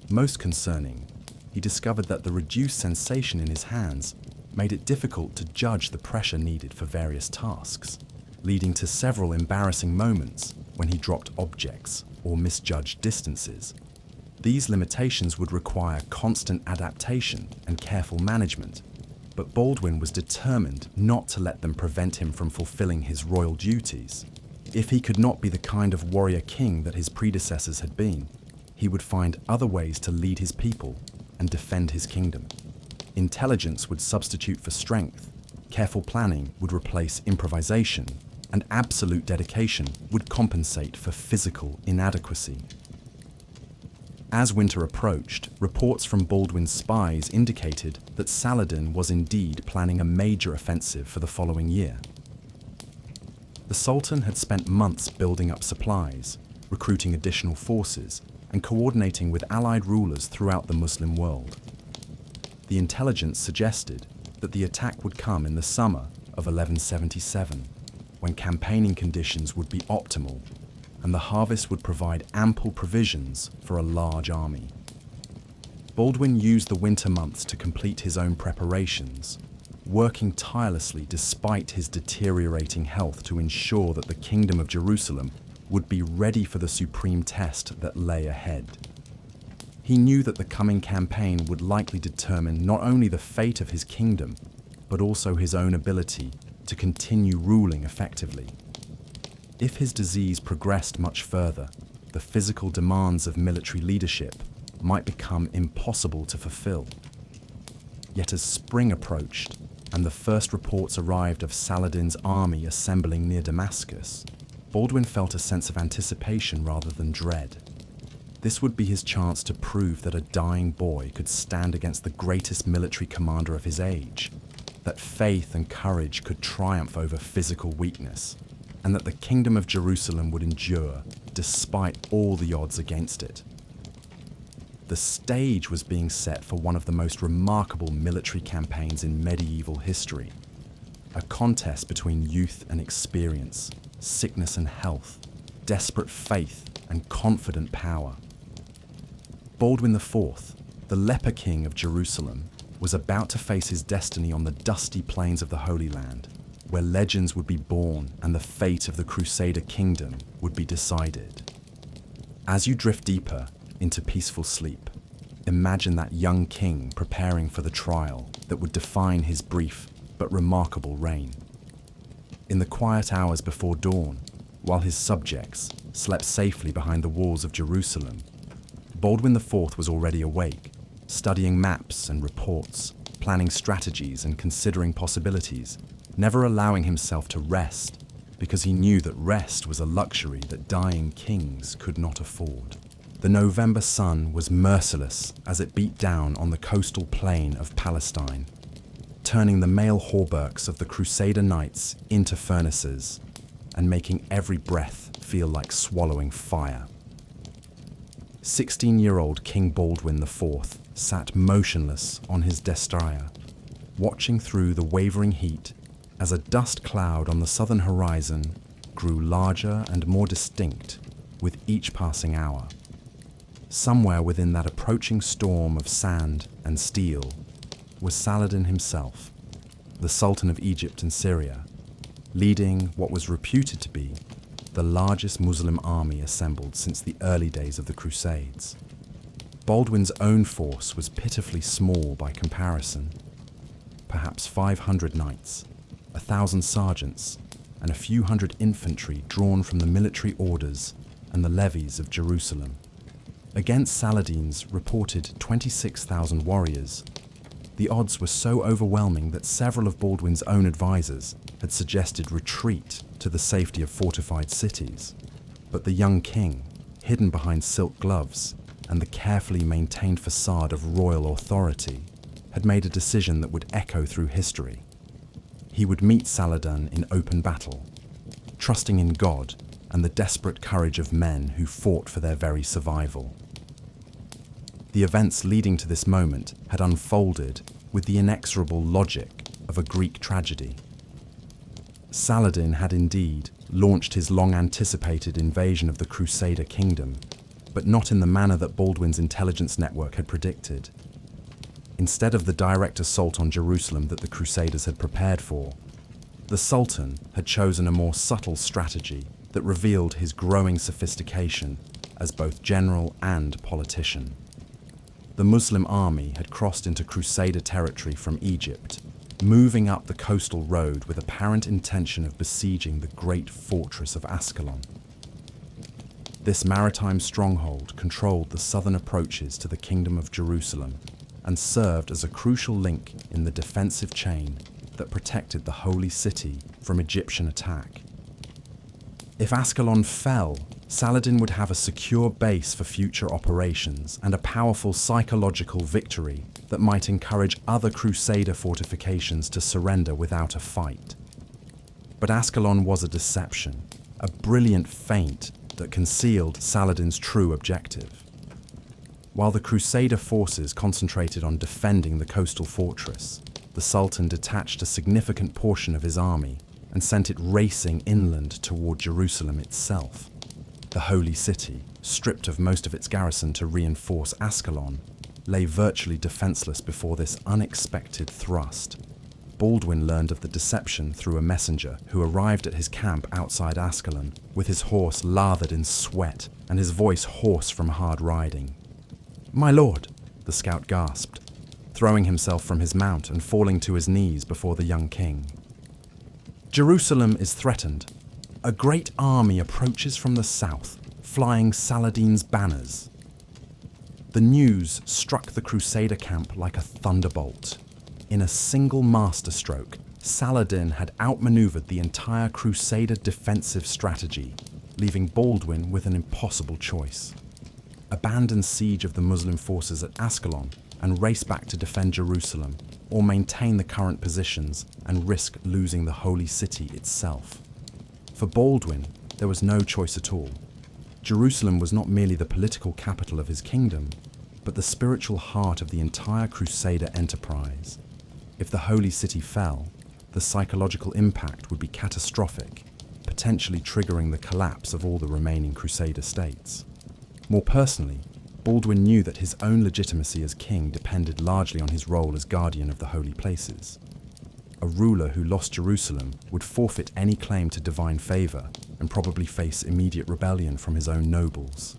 Most concerning, he discovered that the reduced sensation in his hands made it difficult to judge the pressure needed for various tasks, leading to several embarrassing moments when he dropped objects or misjudged distances. These limitations would require constant adaptation and careful management, but Baldwin was determined not to let them prevent him from fulfilling his royal duties. If he could not be the kind of warrior king that his predecessors had been, he would find other ways to lead his people and defend his kingdom. Intelligence would substitute for strength, careful planning would replace improvisation, and absolute dedication would compensate for physical inadequacy. As winter approached, reports from Baldwin's spies indicated that Saladin was indeed planning a major offensive for the following year. The Sultan had spent months building up supplies, recruiting additional forces, and coordinating with allied rulers throughout the Muslim world. The intelligence suggested that the attack would come in the summer of 1177, when campaigning conditions would be optimal and the harvest would provide ample provisions for a large army. Baldwin used the winter months to complete his own preparations, working tirelessly despite his deteriorating health to ensure that the Kingdom of Jerusalem would be ready for the supreme test that lay ahead. He knew that the coming campaign would likely determine not only the fate of his kingdom, but also his own ability to continue ruling effectively. If his disease progressed much further, the physical demands of military leadership might become impossible to fulfill. Yet as spring approached and the first reports arrived of Saladin's army assembling near Damascus, Baldwin felt a sense of anticipation rather than dread. This would be his chance to prove that a dying boy could stand against the greatest military commander of his age, that faith and courage could triumph over physical weakness, and that the Kingdom of Jerusalem would endure despite all the odds against it. The stage was being set for one of the most remarkable military campaigns in medieval history, a contest between youth and experience, sickness and health, desperate faith and confident power. Baldwin IV, the Leper King of Jerusalem, was about to face his destiny on the dusty plains of the Holy Land, where legends would be born and the fate of the Crusader Kingdom would be decided. As you drift deeper into peaceful sleep, imagine that young king preparing for the trial that would define his brief but remarkable reign. In the quiet hours before dawn, while his subjects slept safely behind the walls of Jerusalem, Baldwin IV was already awake, studying maps and reports, planning strategies and considering possibilities, never allowing himself to rest, because he knew that rest was a luxury that dying kings could not afford. The November sun was merciless as it beat down on the coastal plain of Palestine, turning the mail hauberks of the Crusader knights into furnaces and making every breath feel like swallowing fire. 16-year-old King Baldwin IV sat motionless on his destrier, watching through the wavering heat as a dust cloud on the southern horizon grew larger and more distinct with each passing hour. Somewhere within that approaching storm of sand and steel was Saladin himself, the Sultan of Egypt and Syria, leading what was reputed to be the largest Muslim army assembled since the early days of the Crusades. Baldwin's own force was pitifully small by comparison. Perhaps 500 knights, 1,000 sergeants, and a few hundred infantry drawn from the military orders and the levies of Jerusalem. Against Saladin's reported 26,000 warriors, the odds were so overwhelming that several of Baldwin's own advisors had suggested retreat to the safety of fortified cities. But the young king, hidden behind silk gloves and the carefully maintained facade of royal authority, had made a decision that would echo through history. He would meet Saladin in open battle, trusting in God and the desperate courage of men who fought for their very survival. The events leading to this moment had unfolded with the inexorable logic of a Greek tragedy. Saladin had indeed launched his long-anticipated invasion of the Crusader Kingdom, but not in the manner that Baldwin's intelligence network had predicted. Instead of the direct assault on Jerusalem that the Crusaders had prepared for, the Sultan had chosen a more subtle strategy that revealed his growing sophistication as both general and politician. The Muslim army had crossed into Crusader territory from Egypt, moving up the coastal road with apparent intention of besieging the great fortress of Ascalon. This maritime stronghold controlled the southern approaches to the Kingdom of Jerusalem and served as a crucial link in the defensive chain that protected the holy city from Egyptian attack. If Ascalon fell, Saladin would have a secure base for future operations and a powerful psychological victory that might encourage other Crusader fortifications to surrender without a fight. But Ascalon was a deception, a brilliant feint that concealed Saladin's true objective. While the Crusader forces concentrated on defending the coastal fortress, the Sultan detached a significant portion of his army and sent it racing inland toward Jerusalem itself. The holy city, stripped of most of its garrison to reinforce Ascalon, lay virtually defenseless before this unexpected thrust. Baldwin learned of the deception through a messenger who arrived at his camp outside Ascalon with his horse lathered in sweat and his voice hoarse from hard riding. "My lord," the scout gasped, throwing himself from his mount and falling to his knees before the young king. "Jerusalem is threatened. A great army approaches from the south, flying Saladin's banners." The news struck the Crusader camp like a thunderbolt. In a single masterstroke, Saladin had outmaneuvered the entire Crusader defensive strategy, leaving Baldwin with an impossible choice: abandon siege of the Muslim forces at Ascalon and race back to defend Jerusalem, or maintain the current positions and risk losing the holy city itself. For Baldwin, there was no choice at all. Jerusalem was not merely the political capital of his kingdom, but the spiritual heart of the entire Crusader enterprise. If the holy city fell, the psychological impact would be catastrophic, potentially triggering the collapse of all the remaining Crusader states. More personally, Baldwin knew that his own legitimacy as king depended largely on his role as guardian of the holy places. A ruler who lost Jerusalem would forfeit any claim to divine favor and probably face immediate rebellion from his own nobles.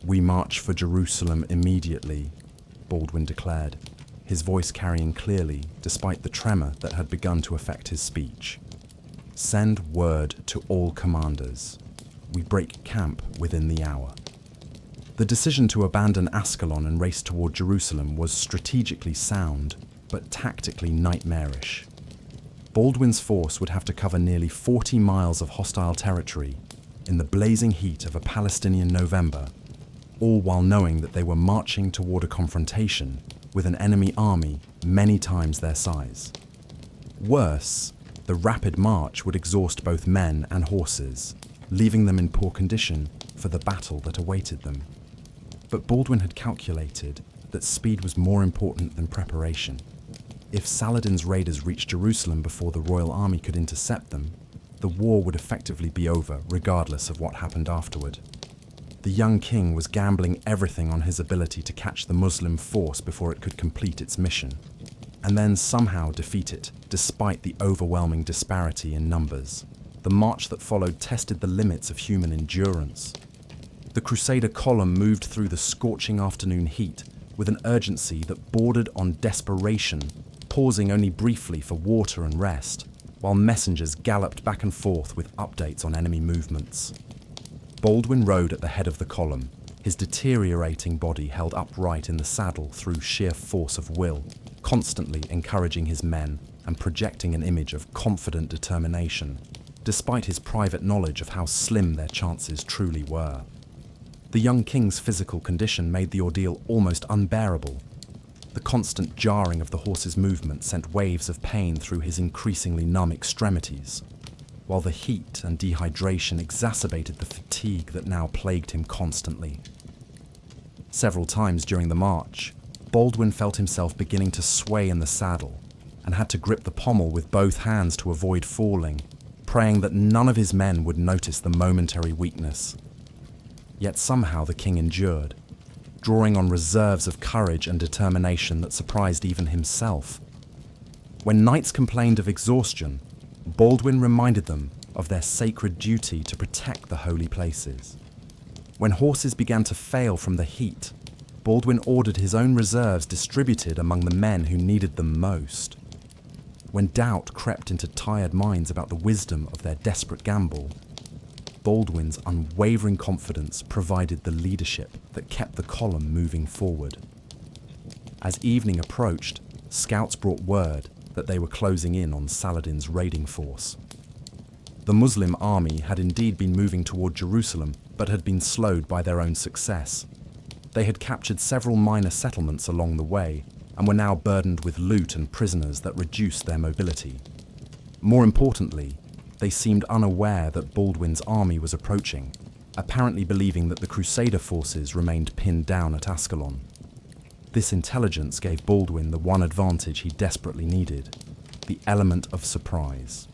"We march for Jerusalem immediately," Baldwin declared, his voice carrying clearly despite the tremor that had begun to affect his speech. "Send word to all commanders. We break camp within the hour." The decision to abandon Ascalon and race toward Jerusalem was strategically sound, but tactically nightmarish. Baldwin's force would have to cover nearly 40 miles of hostile territory in the blazing heat of a Palestinian November, all while knowing that they were marching toward a confrontation with an enemy army many times their size. Worse, the rapid march would exhaust both men and horses, leaving them in poor condition for the battle that awaited them. But Baldwin had calculated that speed was more important than preparation. If Saladin's raiders reached Jerusalem before the royal army could intercept them, the war would effectively be over regardless of what happened afterward. The young king was gambling everything on his ability to catch the Muslim force before it could complete its mission, and then somehow defeat it despite the overwhelming disparity in numbers. The march that followed tested the limits of human endurance. The Crusader column moved through the scorching afternoon heat with an urgency that bordered on desperation, pausing only briefly for water and rest, while messengers galloped back and forth with updates on enemy movements. Baldwin rode at the head of the column, his deteriorating body held upright in the saddle through sheer force of will, constantly encouraging his men and projecting an image of confident determination, despite his private knowledge of how slim their chances truly were. The young king's physical condition made the ordeal almost unbearable. The constant jarring of the horse's movement sent waves of pain through his increasingly numb extremities. while the heat and dehydration exacerbated the fatigue that now plagued him constantly. Several times during the march, Baldwin felt himself beginning to sway in the saddle and had to grip the pommel with both hands to avoid falling, praying that none of his men would notice the momentary weakness. Yet somehow the king endured, drawing on reserves of courage and determination that surprised even himself. When knights complained of exhaustion, Baldwin reminded them of their sacred duty to protect the holy places. When horses began to fail from the heat, Baldwin ordered his own reserves distributed among the men who needed them most. When doubt crept into tired minds about the wisdom of their desperate gamble, Baldwin's unwavering confidence provided the leadership that kept the column moving forward. As evening approached, scouts brought word that they were closing in on Saladin's raiding force. The Muslim army had indeed been moving toward Jerusalem, but had been slowed by their own success. They had captured several minor settlements along the way, and were now burdened with loot and prisoners that reduced their mobility. More importantly, they seemed unaware that Baldwin's army was approaching, apparently believing that the Crusader forces remained pinned down at Ascalon. This intelligence gave Baldwin the one advantage he desperately needed, the element of surprise.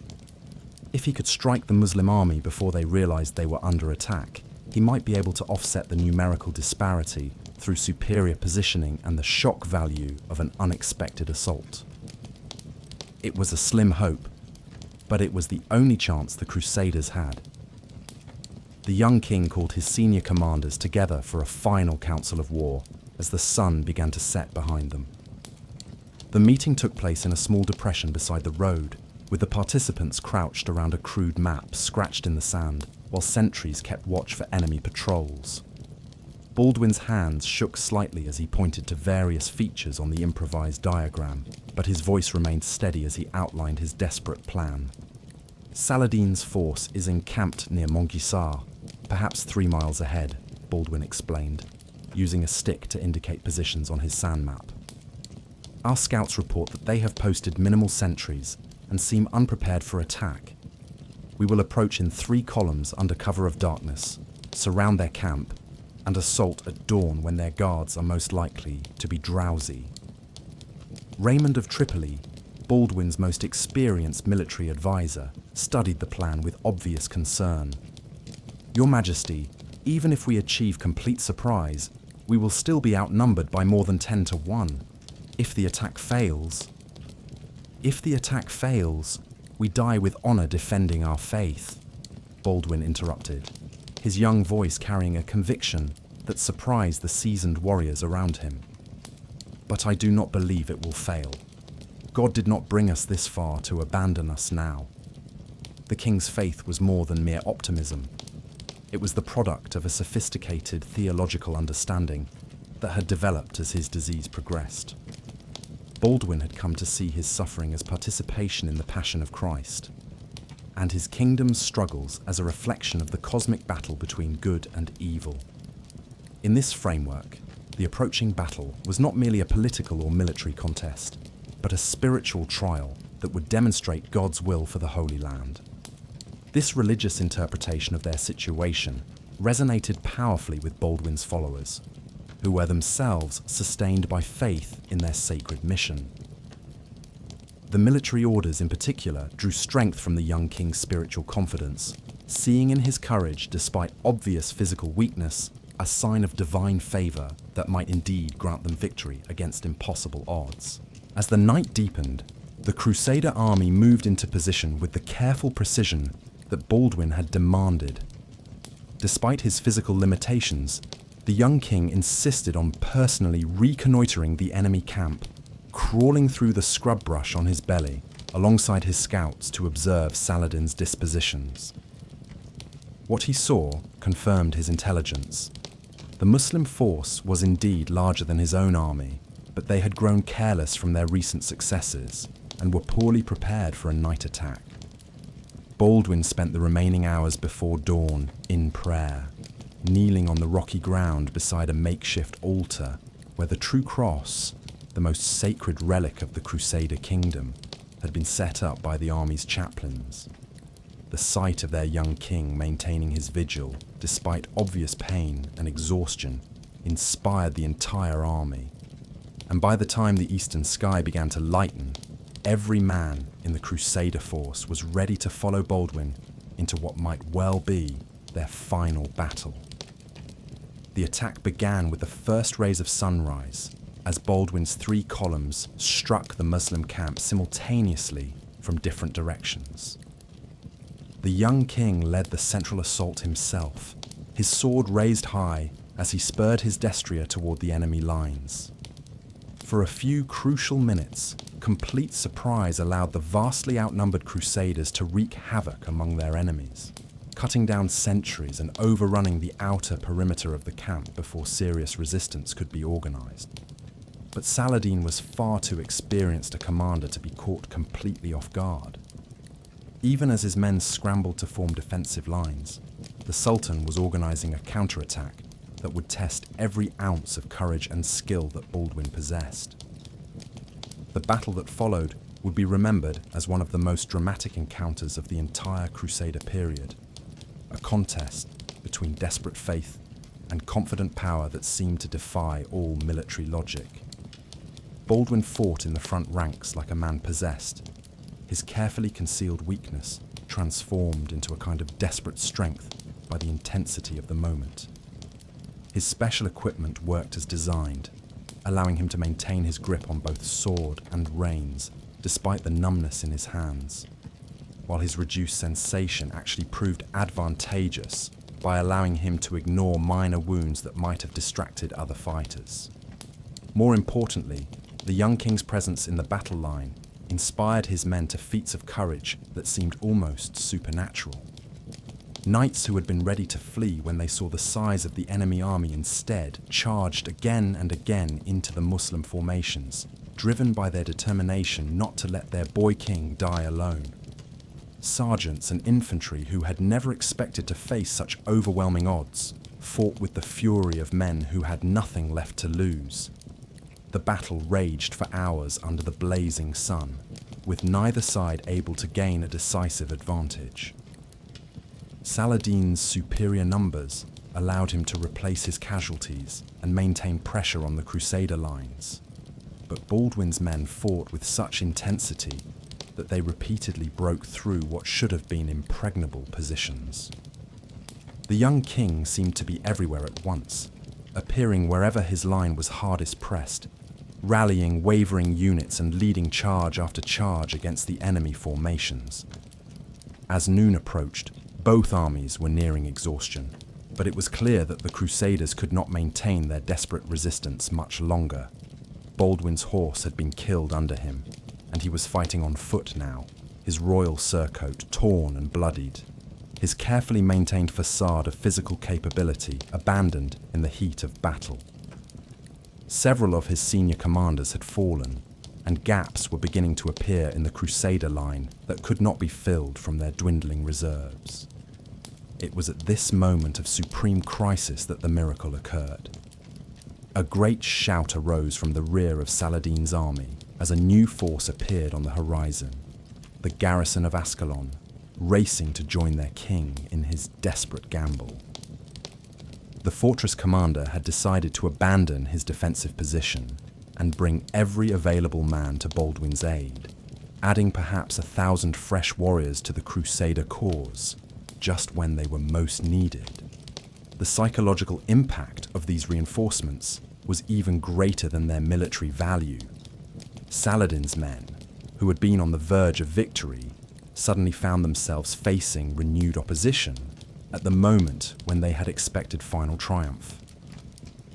If he could strike the Muslim army before they realized they were under attack, he might be able to offset the numerical disparity through superior positioning and the shock value of an unexpected assault. It was a slim hope, but it was the only chance the Crusaders had. The young king called his senior commanders together for a final council of war as the sun began to set behind them. The meeting took place in a small depression beside the road, with the participants crouched around a crude map scratched in the sand, while sentries kept watch for enemy patrols. Baldwin's hands shook slightly as he pointed to various features on the improvised diagram, but his voice remained steady as he outlined his desperate plan. Saladin's force is encamped near Montgisard, perhaps 3 miles ahead, Baldwin explained, using a stick to indicate positions on his sand map. Our scouts report that they have posted minimal sentries and seem unprepared for attack. We will approach in 3 columns under cover of darkness, surround their camp, and assault at dawn when their guards are most likely to be drowsy. Raymond of Tripoli, Baldwin's most experienced military advisor, studied the plan with obvious concern. Your Majesty, even if we achieve complete surprise, we will still be outnumbered by more than 10 to 1. If the attack fails, we die with honor defending our faith, Baldwin interrupted, his young voice carrying a conviction that surprised the seasoned warriors around him. But I do not believe it will fail. God did not bring us this far to abandon us now. The king's faith was more than mere optimism. It was the product of a sophisticated theological understanding that had developed as his disease progressed. Baldwin had come to see his suffering as participation in the Passion of Christ, and his kingdom's struggles as a reflection of the cosmic battle between good and evil. In this framework, the approaching battle was not merely a political or military contest, but a spiritual trial that would demonstrate God's will for the Holy Land. This religious interpretation of their situation resonated powerfully with Baldwin's followers, who were themselves sustained by faith in their sacred mission. The military orders in particular drew strength from the young king's spiritual confidence, seeing in his courage, despite obvious physical weakness, a sign of divine favor that might indeed grant them victory against impossible odds. As the night deepened, the Crusader army moved into position with the careful precision that Baldwin had demanded. Despite his physical limitations, the young king insisted on personally reconnoitering the enemy camp, crawling through the scrub brush on his belly alongside his scouts to observe Saladin's dispositions. What he saw confirmed his intelligence. The Muslim force was indeed larger than his own army, but they had grown careless from their recent successes and were poorly prepared for a night attack. Baldwin spent the remaining hours before dawn in prayer, kneeling on the rocky ground beside a makeshift altar where the true cross, the most sacred relic of the Crusader Kingdom, had been set up by the army's chaplains. the sight of their young king maintaining his vigil, despite obvious pain and exhaustion, inspired the entire army. And by the time the eastern sky began to lighten, every man in the Crusader force was ready to follow Baldwin into what might well be their final battle. The attack began with the first rays of sunrise, as Baldwin's 3 columns struck the Muslim camp simultaneously from different directions. The young king led the central assault himself, his sword raised high as he spurred his destrier toward the enemy lines. For a few crucial minutes, complete surprise allowed the vastly outnumbered Crusaders to wreak havoc among their enemies, cutting down sentries and overrunning the outer perimeter of the camp before serious resistance could be organized. But Saladin was far too experienced a commander to be caught completely off guard. Even as his men scrambled to form defensive lines, the Sultan was organizing a counterattack that would test every ounce of courage and skill that Baldwin possessed. The battle that followed would be remembered as one of the most dramatic encounters of the entire Crusader period, a contest between desperate faith and confident power that seemed to defy all military logic. Baldwin fought in the front ranks like a man possessed, his carefully concealed weakness transformed into a kind of desperate strength by the intensity of the moment. His special equipment worked as designed, allowing him to maintain his grip on both sword and reins, despite the numbness in his hands, while his reduced sensation actually proved advantageous by allowing him to ignore minor wounds that might have distracted other fighters. More importantly, the young king's presence in the battle line inspired his men to feats of courage that seemed almost supernatural. Knights who had been ready to flee when they saw the size of the enemy army instead charged again and again into the Muslim formations, driven by their determination not to let their boy king die alone. Sergeants and infantry who had never expected to face such overwhelming odds fought with the fury of men who had nothing left to lose. The battle raged for hours under the blazing sun, with neither side able to gain a decisive advantage. Saladin's superior numbers allowed him to replace his casualties and maintain pressure on the Crusader lines. But Baldwin's men fought with such intensity that they repeatedly broke through what should have been impregnable positions. The young king seemed to be everywhere at once, appearing wherever his line was hardest pressed, rallying wavering units and leading charge after charge against the enemy formations. As noon approached, both armies were nearing exhaustion, but it was clear that the Crusaders could not maintain their desperate resistance much longer. Baldwin's horse had been killed under him, and he was fighting on foot now, his royal surcoat torn and bloodied, his carefully maintained facade of physical capability abandoned in the heat of battle. Several of his senior commanders had fallen, and gaps were beginning to appear in the Crusader line that could not be filled from their dwindling reserves. It was at this moment of supreme crisis that the miracle occurred. A great shout arose from the rear of Saladin's army as a new force appeared on the horizon, the garrison of Ascalon, racing to join their king in his desperate gamble. The fortress commander had decided to abandon his defensive position and bring every available man to Baldwin's aid, adding perhaps 1,000 fresh warriors to the Crusader cause, just when they were most needed. The psychological impact of these reinforcements was even greater than their military value. Saladin's men, who had been on the verge of victory, suddenly found themselves facing renewed opposition at the moment when they had expected final triumph.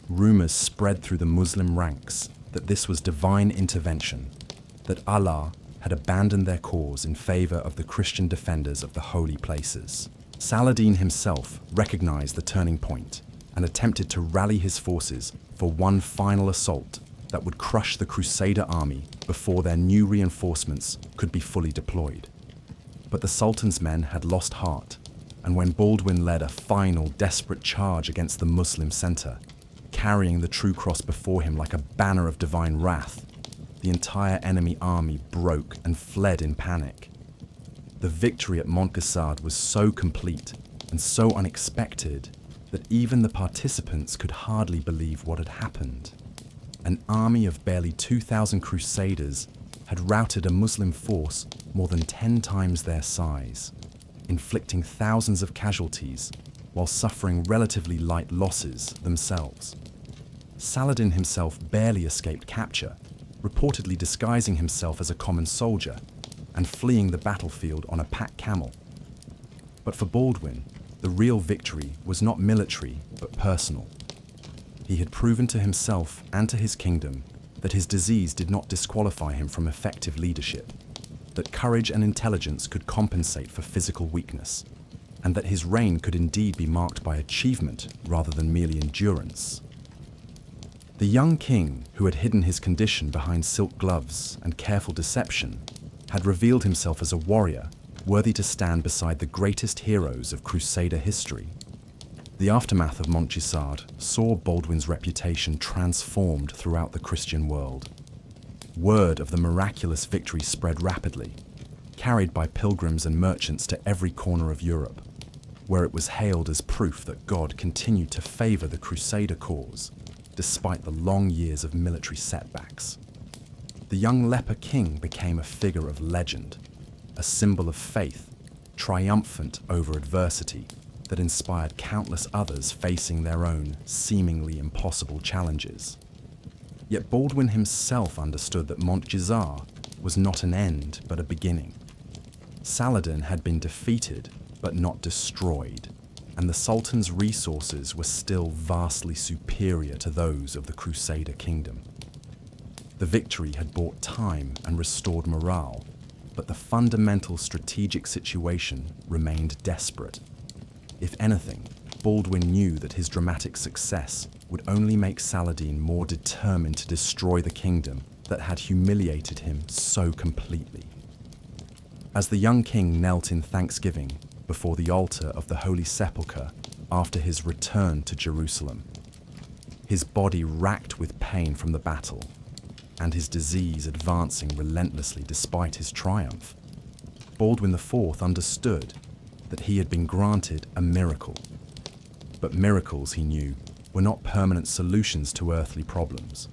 Rumors spread through the Muslim ranks that this was divine intervention, that Allah had abandoned their cause in favor of the Christian defenders of the holy places. Saladin himself recognized the turning point and attempted to rally his forces for one final assault that would crush the Crusader army before their new reinforcements could be fully deployed. But the Sultan's men had lost heart, and when Baldwin led a final desperate charge against the Muslim center, carrying the true cross before him like a banner of divine wrath, the entire enemy army broke and fled in panic. The victory at Montgisard was so complete and so unexpected that even the participants could hardly believe what had happened. An army of barely 2,000 crusaders had routed a Muslim force more than 10 times their size, inflicting thousands of casualties while suffering relatively light losses themselves. Saladin himself barely escaped capture, reportedly disguising himself as a common soldier and fleeing the battlefield on a pack camel. But for Baldwin, the real victory was not military but personal. He had proven to himself and to his kingdom that his disease did not disqualify him from effective leadership, that courage and intelligence could compensate for physical weakness, and that his reign could indeed be marked by achievement rather than merely endurance. The young king, who had hidden his condition behind silk gloves and careful deception, had revealed himself as a warrior worthy to stand beside the greatest heroes of Crusader history. The aftermath of Montgisard saw Baldwin's reputation transformed throughout the Christian world. Word of the miraculous victory spread rapidly, carried by pilgrims and merchants to every corner of Europe, where it was hailed as proof that God continued to favor the Crusader cause, despite the long years of military setbacks. The young Leper King became a figure of legend, a symbol of faith, triumphant over adversity, that inspired countless others facing their own seemingly impossible challenges. Yet Baldwin himself understood that Montgisard was not an end but a beginning. Saladin had been defeated but not destroyed, and the Sultan's resources were still vastly superior to those of the Crusader Kingdom. The victory had bought time and restored morale, but the fundamental strategic situation remained desperate. If anything, Baldwin knew that his dramatic success would only make Saladin more determined to destroy the kingdom that had humiliated him so completely. As the young king knelt in thanksgiving before the altar of the Holy Sepulchre after his return to Jerusalem, his body racked with pain from the battle, and his disease advancing relentlessly despite his triumph, Baldwin IV understood that he had been granted a miracle. But miracles, he knew, were not permanent solutions to earthly problems.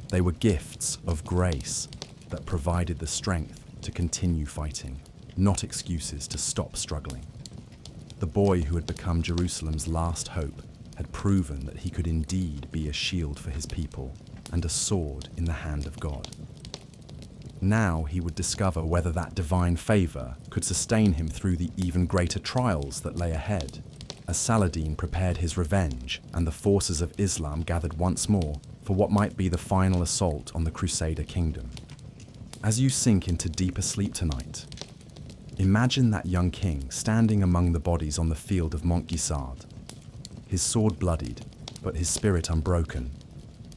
They were gifts of grace that provided the strength to continue fighting, not excuses to stop struggling. The boy who had become Jerusalem's last hope had proven that he could indeed be a shield for his people and a sword in the hand of God. Now he would discover whether that divine favor could sustain him through the even greater trials that lay ahead, as Saladin prepared his revenge and the forces of Islam gathered once more for what might be the final assault on the Crusader Kingdom. As you sink into deeper sleep tonight, imagine that young king standing among the bodies on the field of Montgisard, his sword bloodied, but his spirit unbroken,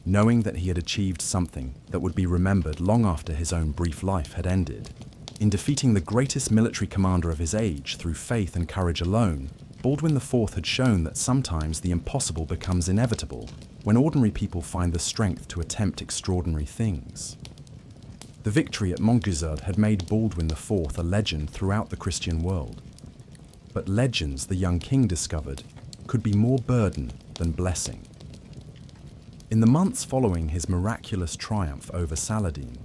knowing that he had achieved something that would be remembered long after his own brief life had ended. In defeating the greatest military commander of his age through faith and courage alone, Baldwin IV had shown that sometimes the impossible becomes inevitable when ordinary people find the strength to attempt extraordinary things. The victory at Montgisard had made Baldwin IV a legend throughout the Christian world. But legends, the young king discovered, could be more burden than blessing. In the months following his miraculous triumph over Saladin,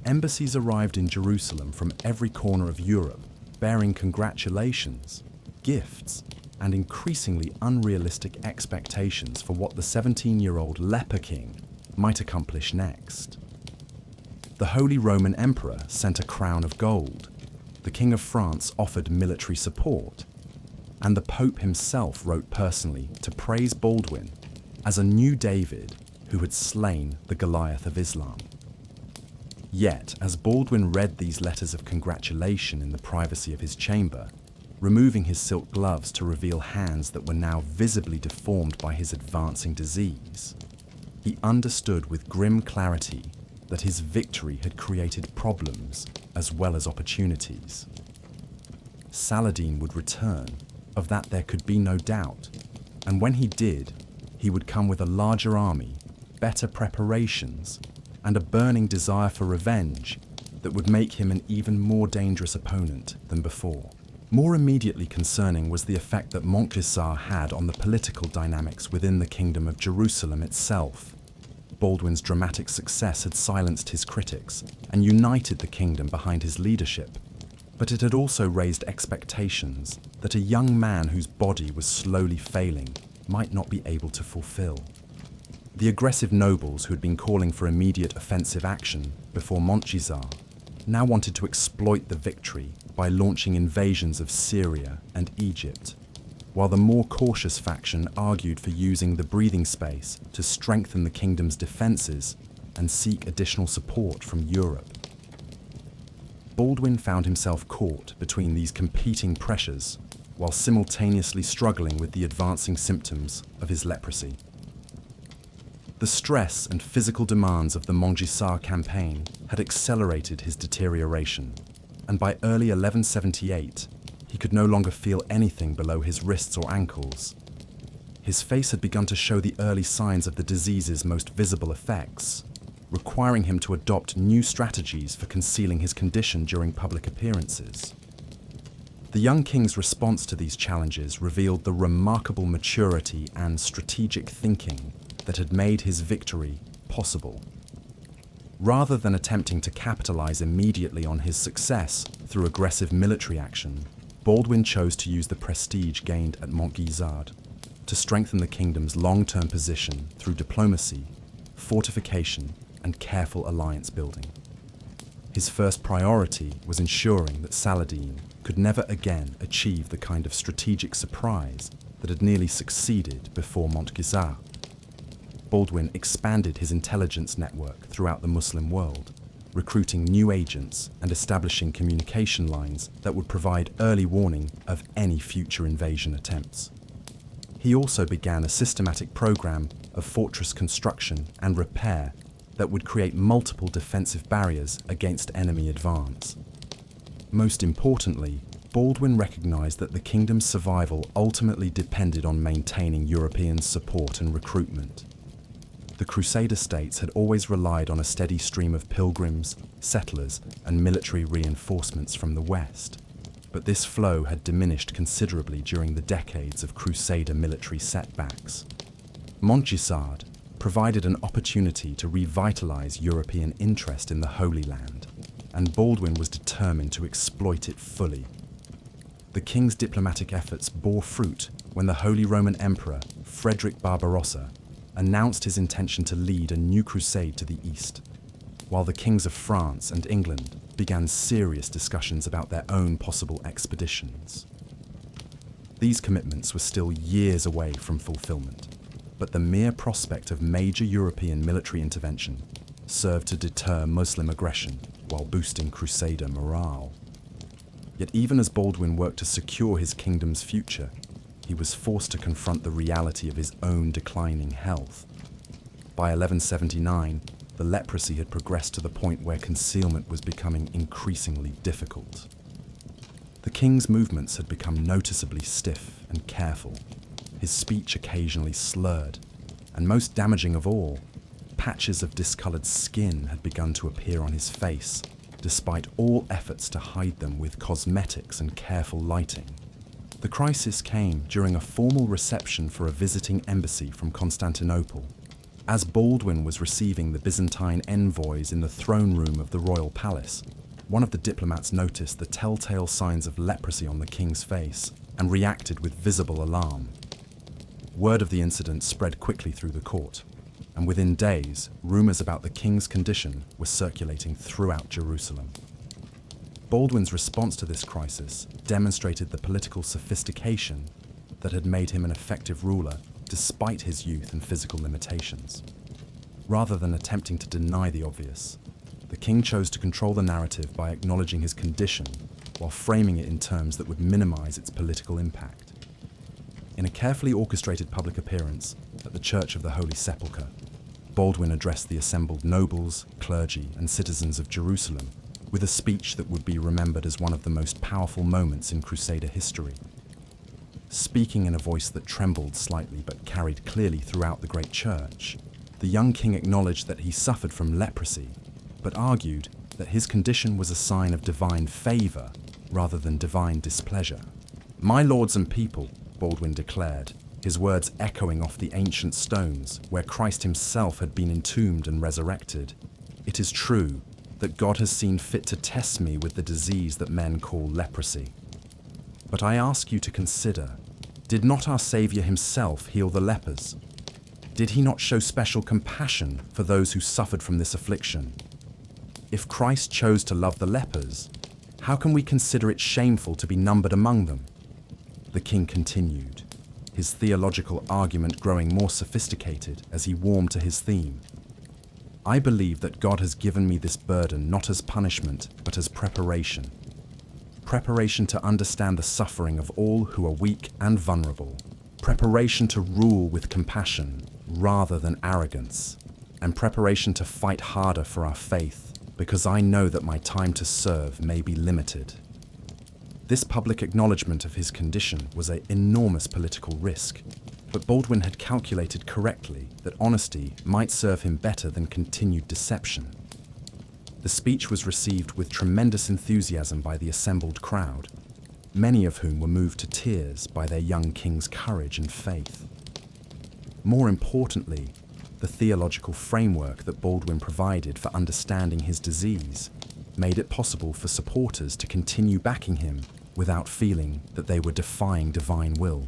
embassies arrived in Jerusalem from every corner of Europe, bearing congratulations, gifts, and increasingly unrealistic expectations for what the 17-year-old Leper King might accomplish next. The Holy Roman Emperor sent a crown of gold, the King of France offered military support, and the Pope himself wrote personally to praise Baldwin as a new David who had slain the Goliath of Islam. Yet, as Baldwin read these letters of congratulation in the privacy of his chamber, removing his silk gloves to reveal hands that were now visibly deformed by his advancing disease, he understood with grim clarity that his victory had created problems as well as opportunities. Saladin would return, of that there could be no doubt, and when he did, he would come with a larger army, better preparations, and a burning desire for revenge that would make him an even more dangerous opponent than before. More immediately concerning was the effect that Montgisard had on the political dynamics within the Kingdom of Jerusalem itself. Baldwin's dramatic success had silenced his critics and united the kingdom behind his leadership, but it had also raised expectations that a young man whose body was slowly failing might not be able to fulfill. The aggressive nobles who had been calling for immediate offensive action before Montgisard now wanted to exploit the victory by launching invasions of Syria and Egypt, while the more cautious faction argued for using the breathing space to strengthen the kingdom's defences and seek additional support from Europe. Baldwin found himself caught between these competing pressures while simultaneously struggling with the advancing symptoms of his leprosy. The stress and physical demands of the Montgisard campaign had accelerated his deterioration, and by early 1178, he could no longer feel anything below his wrists or ankles. His face had begun to show the early signs of the disease's most visible effects, requiring him to adopt new strategies for concealing his condition during public appearances. The young king's response to these challenges revealed the remarkable maturity and strategic thinking that had made his victory possible. Rather than attempting to capitalize immediately on his success through aggressive military action, Baldwin chose to use the prestige gained at Montgisard to strengthen the kingdom's long-term position through diplomacy, fortification, and careful alliance building. His first priority was ensuring that Saladin could never again achieve the kind of strategic surprise that had nearly succeeded before Montgisard. Baldwin expanded his intelligence network throughout the Muslim world, recruiting new agents and establishing communication lines that would provide early warning of any future invasion attempts. He also began a systematic program of fortress construction and repair that would create multiple defensive barriers against enemy advance. Most importantly, Baldwin recognized that the kingdom's survival ultimately depended on maintaining European support and recruitment. The Crusader states had always relied on a steady stream of pilgrims, settlers, and military reinforcements from the west, but this flow had diminished considerably during the decades of Crusader military setbacks. Montgisard provided an opportunity to revitalize European interest in the Holy Land, and Baldwin was determined to exploit it fully. The king's diplomatic efforts bore fruit when the Holy Roman Emperor, Frederick Barbarossa, announced his intention to lead a new crusade to the east, while the kings of France and England began serious discussions about their own possible expeditions. These commitments were still years away from fulfillment, but the mere prospect of major European military intervention served to deter Muslim aggression while boosting Crusader morale. Yet even as Baldwin worked to secure his kingdom's future, he was forced to confront the reality of his own declining health. By 1179, the leprosy had progressed to the point where concealment was becoming increasingly difficult. The king's movements had become noticeably stiff and careful, his speech occasionally slurred, and most damaging of all, patches of discolored skin had begun to appear on his face, despite all efforts to hide them with cosmetics and careful lighting. The crisis came during a formal reception for a visiting embassy from Constantinople. As Baldwin was receiving the Byzantine envoys in the throne room of the royal palace, one of the diplomats noticed the telltale signs of leprosy on the king's face and reacted with visible alarm. Word of the incident spread quickly through the court, and within days, rumors about the king's condition were circulating throughout Jerusalem. Baldwin's response to this crisis demonstrated the political sophistication that had made him an effective ruler despite his youth and physical limitations. Rather than attempting to deny the obvious, the king chose to control the narrative by acknowledging his condition while framing it in terms that would minimize its political impact. In a carefully orchestrated public appearance at the Church of the Holy Sepulchre, Baldwin addressed the assembled nobles, clergy, and citizens of Jerusalem with a speech that would be remembered as one of the most powerful moments in Crusader history. Speaking in a voice that trembled slightly but carried clearly throughout the great church, the young king acknowledged that he suffered from leprosy, but argued that his condition was a sign of divine favor rather than divine displeasure. "My lords and people," Baldwin declared, his words echoing off the ancient stones where Christ himself had been entombed and resurrected, "it is true that God has seen fit to test me with the disease that men call leprosy. But I ask you to consider, did not our Savior himself heal the lepers? Did he not show special compassion for those who suffered from this affliction? If Christ chose to love the lepers, how can we consider it shameful to be numbered among them?" The king continued, his theological argument growing more sophisticated as he warmed to his theme. "I believe that God has given me this burden not as punishment, but as preparation. Preparation to understand the suffering of all who are weak and vulnerable. Preparation to rule with compassion rather than arrogance. And preparation to fight harder for our faith, because I know that my time to serve may be limited." This public acknowledgement of his condition was an enormous political risk, but Baldwin had calculated correctly that honesty might serve him better than continued deception. The speech was received with tremendous enthusiasm by the assembled crowd, many of whom were moved to tears by their young king's courage and faith. More importantly, the theological framework that Baldwin provided for understanding his disease made it possible for supporters to continue backing him without feeling that they were defying divine will.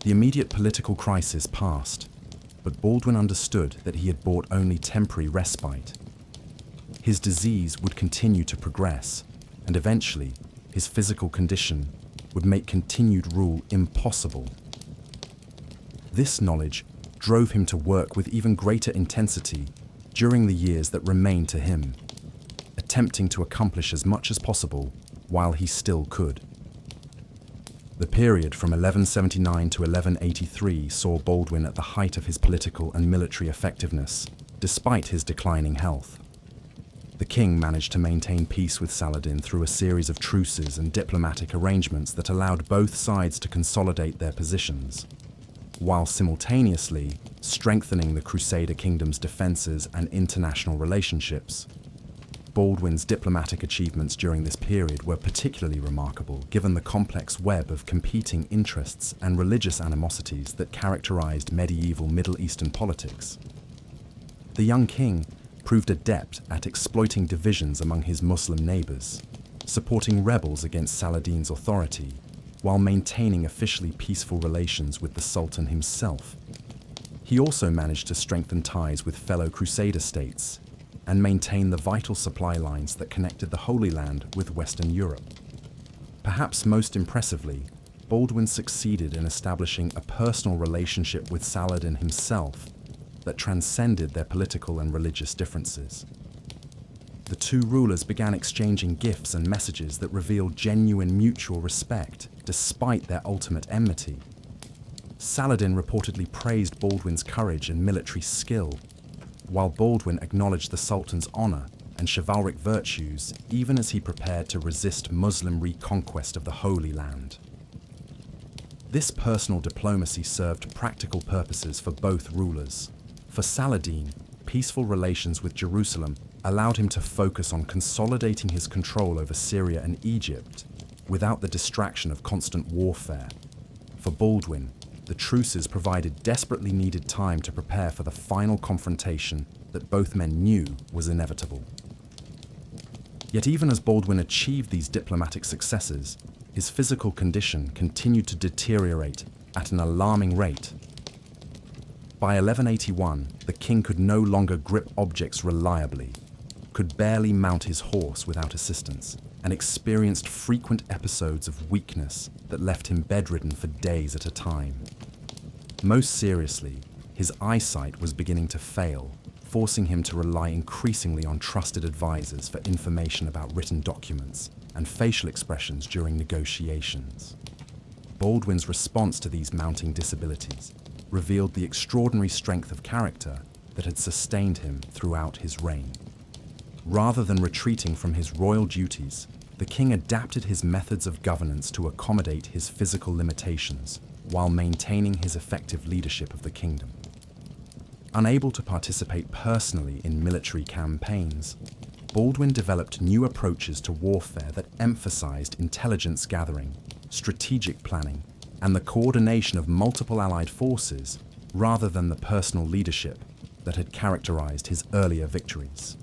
The immediate political crisis passed, but Baldwin understood that he had brought only temporary respite. His disease would continue to progress, and eventually, his physical condition would make continued rule impossible. This knowledge drove him to work with even greater intensity during the years that remained to him, attempting to accomplish as much as possible while he still could. The period from 1179 to 1183 saw Baldwin at the height of his political and military effectiveness, despite his declining health. The king managed to maintain peace with Saladin through a series of truces and diplomatic arrangements that allowed both sides to consolidate their positions, while simultaneously strengthening the Crusader Kingdom's defenses and international relationships. Baldwin's diplomatic achievements during this period were particularly remarkable, given the complex web of competing interests and religious animosities that characterized medieval Middle Eastern politics. The young king proved adept at exploiting divisions among his Muslim neighbors, supporting rebels against Saladin's authority, while maintaining officially peaceful relations with the Sultan himself. He also managed to strengthen ties with fellow Crusader states and maintain the vital supply lines that connected the Holy Land with Western Europe. Perhaps most impressively, Baldwin succeeded in establishing a personal relationship with Saladin himself that transcended their political and religious differences. The two rulers began exchanging gifts and messages that revealed genuine mutual respect, despite their ultimate enmity. Saladin reportedly praised Baldwin's courage and military skill, while Baldwin acknowledged the Sultan's honor and chivalric virtues even as he prepared to resist Muslim reconquest of the Holy Land. This personal diplomacy served practical purposes for both rulers. For Saladin, peaceful relations with Jerusalem allowed him to focus on consolidating his control over Syria and Egypt without the distraction of constant warfare. For Baldwin, the truces provided desperately needed time to prepare for the final confrontation that both men knew was inevitable. Yet even as Baldwin achieved these diplomatic successes, his physical condition continued to deteriorate at an alarming rate. By 1181, the king could no longer grip objects reliably, could barely mount his horse without assistance, and experienced frequent episodes of weakness that left him bedridden for days at a time. Most seriously, his eyesight was beginning to fail, forcing him to rely increasingly on trusted advisors for information about written documents and facial expressions during negotiations. Baldwin's response to these mounting disabilities revealed the extraordinary strength of character that had sustained him throughout his reign. Rather than retreating from his royal duties, the king adapted his methods of governance to accommodate his physical limitations while maintaining his effective leadership of the kingdom. Unable to participate personally in military campaigns, Baldwin developed new approaches to warfare that emphasized intelligence gathering, strategic planning, and the coordination of multiple allied forces rather than the personal leadership that had characterized his earlier victories.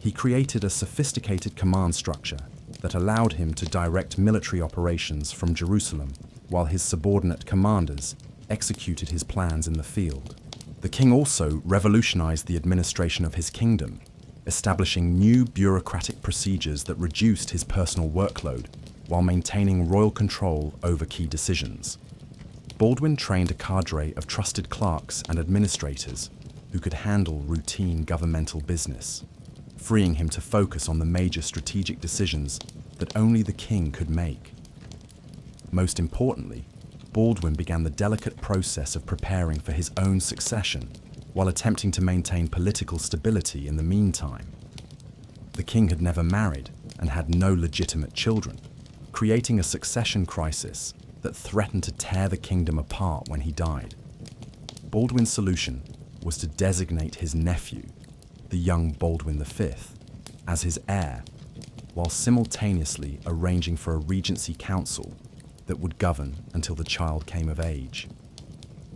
He created a sophisticated command structure that allowed him to direct military operations from Jerusalem while his subordinate commanders executed his plans in the field. The king also revolutionized the administration of his kingdom, establishing new bureaucratic procedures that reduced his personal workload while maintaining royal control over key decisions. Baldwin trained a cadre of trusted clerks and administrators who could handle routine governmental business, freeing him to focus on the major strategic decisions that only the king could make. Most importantly, Baldwin began the delicate process of preparing for his own succession while attempting to maintain political stability in the meantime. The king had never married and had no legitimate children, creating a succession crisis that threatened to tear the kingdom apart when he died. Baldwin's solution was to designate his nephew, the young Baldwin V, as his heir, while simultaneously arranging for a regency council that would govern until the child came of age.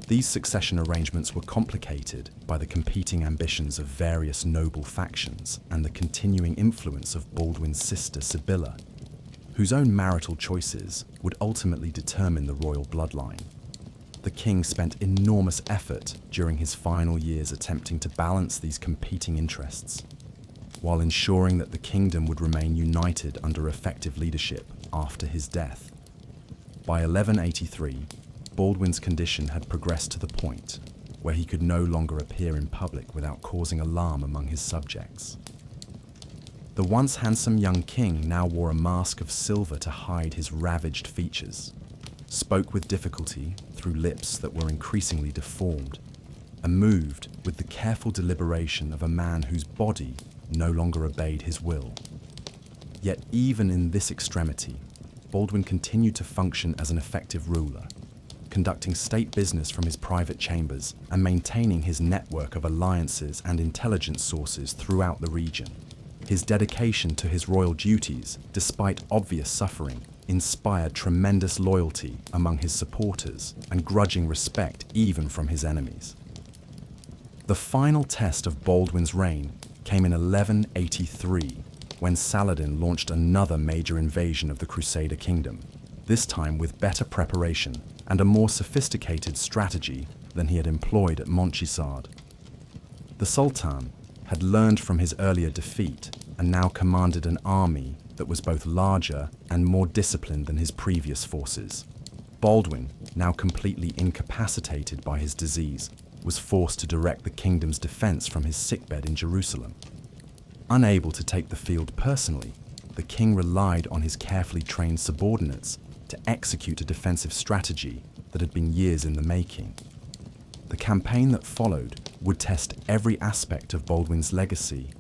These succession arrangements were complicated by the competing ambitions of various noble factions and the continuing influence of Baldwin's sister Sibylla, whose own marital choices would ultimately determine the royal bloodline. The king spent enormous effort during his final years attempting to balance these competing interests, while ensuring that the kingdom would remain united under effective leadership after his death. By 1183, Baldwin's condition had progressed to the point where he could no longer appear in public without causing alarm among his subjects. The once handsome young king now wore a mask of silver to hide his ravaged features, spoke with difficulty through lips that were increasingly deformed, and moved with the careful deliberation of a man whose body no longer obeyed his will. Yet even in this extremity, Baldwin continued to function as an effective ruler, conducting state business from his private chambers and maintaining his network of alliances and intelligence sources throughout the region. His dedication to his royal duties, despite obvious suffering, inspired tremendous loyalty among his supporters and grudging respect even from his enemies. The final test of Baldwin's reign came in 1183, when Saladin launched another major invasion of the Crusader Kingdom, this time with better preparation and a more sophisticated strategy than he had employed at Montgisard. The Sultan had learned from his earlier defeat and now commanded an army that was both larger and more disciplined than his previous forces. Baldwin, now completely incapacitated by his disease, was forced to direct the kingdom's defense from his sickbed in Jerusalem. Unable to take the field personally, the king relied on his carefully trained subordinates to execute a defensive strategy that had been years in the making. The campaign that followed would test every aspect of Baldwin's legacy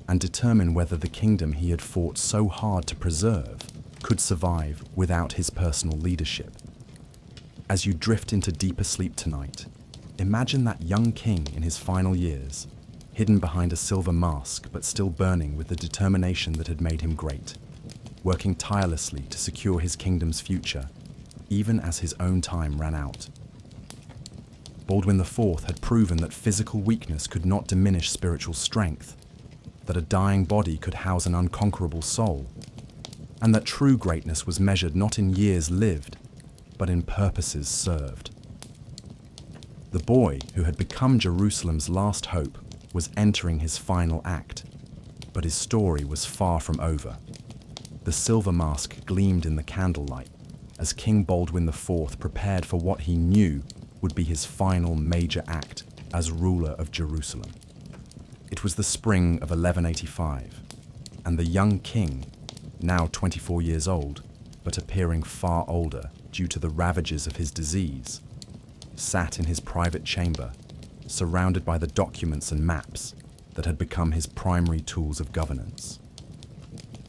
and determine whether the kingdom he had fought so hard to preserve could survive without his personal leadership. As you drift into deeper sleep tonight, imagine that young king in his final years, hidden behind a silver mask but still burning with the determination that had made him great, working tirelessly to secure his kingdom's future, even as his own time ran out. Baldwin IV had proven that physical weakness could not diminish spiritual strength, that a dying body could house an unconquerable soul, and that true greatness was measured not in years lived, but in purposes served. The boy who had become Jerusalem's last hope was entering his final act, but his story was far from over. The silver mask gleamed in the candlelight as King Baldwin IV prepared for what he knew would be his final major act as ruler of Jerusalem. It was the spring of 1185, and the young king, now 24 years old, but appearing far older due to the ravages of his disease, sat in his private chamber, surrounded by the documents and maps that had become his primary tools of governance.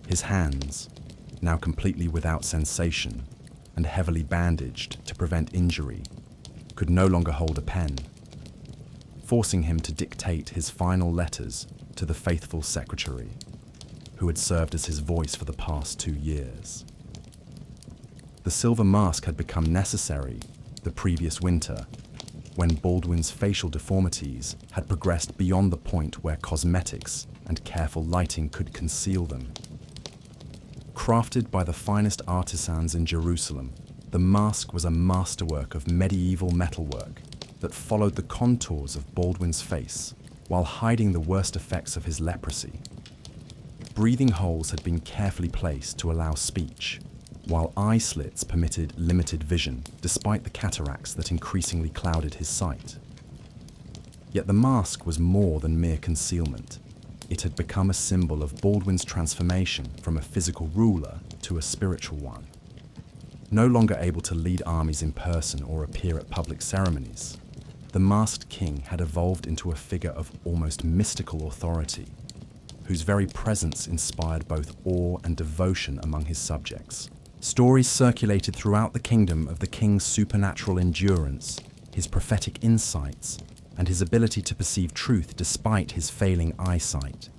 His hands, now completely without sensation and heavily bandaged to prevent injury, could no longer hold a pen, forcing him to dictate his final letters to the faithful secretary. who had served as his voice for the past 2 years. The silver mask had become necessary the previous winter, when Baldwin's facial deformities had progressed beyond the point where cosmetics and careful lighting could conceal them. Crafted by the finest artisans in Jerusalem, the mask was a masterwork of medieval metalwork that followed the contours of Baldwin's face while hiding the worst effects of his leprosy. Breathing holes had been carefully placed to allow speech, while eye slits permitted limited vision despite the cataracts that increasingly clouded his sight. Yet the mask was more than mere concealment. It had become a symbol of Baldwin's transformation from a physical ruler to a spiritual one. No longer able to lead armies in person or appear at public ceremonies, the masked king had evolved into a figure of almost mystical authority, whose very presence inspired both awe and devotion among his subjects. Stories circulated throughout the kingdom of the king's supernatural endurance, his prophetic insights, and his ability to perceive truth despite his failing eyesight.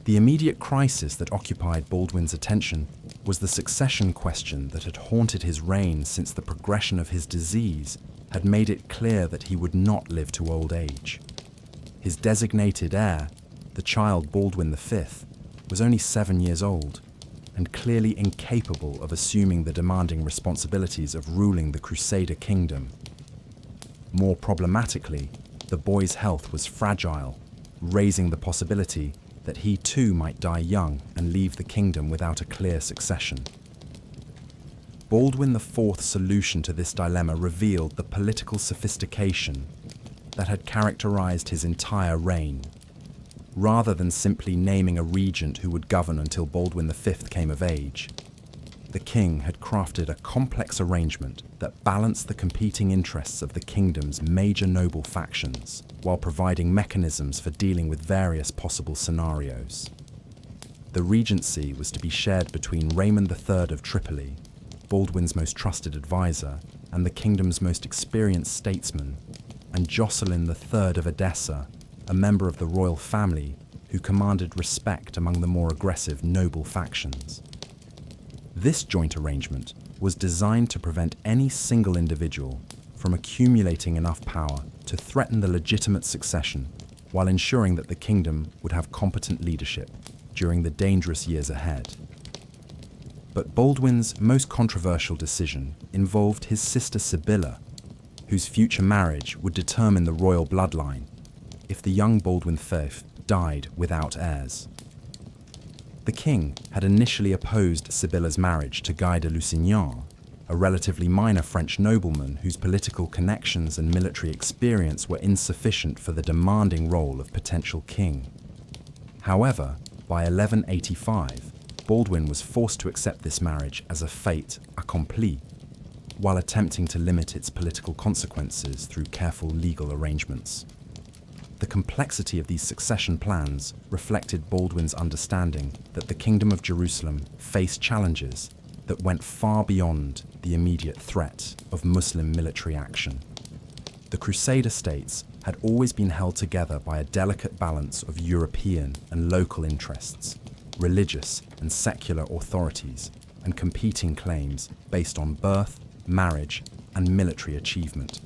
The immediate crisis that occupied Baldwin's attention was the succession question that had haunted his reign since the progression of his disease had made it clear that he would not live to old age. His designated heir, the child Baldwin V, was only 7 years old, and clearly incapable of assuming the demanding responsibilities of ruling the Crusader Kingdom. More problematically, the boy's health was fragile, raising the possibility that he too might die young and leave the kingdom without a clear succession. Baldwin IV's solution to this dilemma revealed the political sophistication that had characterized his entire reign. Rather than simply naming a regent who would govern until Baldwin V came of age, the king had crafted a complex arrangement that balanced the competing interests of the kingdom's major noble factions, while providing mechanisms for dealing with various possible scenarios. The regency was to be shared between Raymond III of Tripoli, Baldwin's most trusted advisor and the kingdom's most experienced statesman, and Jocelyn III of Edessa, a member of the royal family who commanded respect among the more aggressive noble factions. This joint arrangement was designed to prevent any single individual from accumulating enough power to threaten the legitimate succession, while ensuring that the kingdom would have competent leadership during the dangerous years ahead. But Baldwin's most controversial decision involved his sister Sibylla, whose future marriage would determine the royal bloodline if the young Baldwin V died without heirs. The king had initially opposed Sibylla's marriage to Guy de Lusignan, a relatively minor French nobleman whose political connections and military experience were insufficient for the demanding role of potential king. However, by 1185, Baldwin was forced to accept this marriage as a fait accompli, while attempting to limit its political consequences through careful legal arrangements. The complexity of these succession plans reflected Baldwin's understanding that the Kingdom of Jerusalem faced challenges that went far beyond the immediate threat of Muslim military action. The Crusader states had always been held together by a delicate balance of European and local interests, religious and secular authorities, and competing claims based on birth, marriage, and military achievement.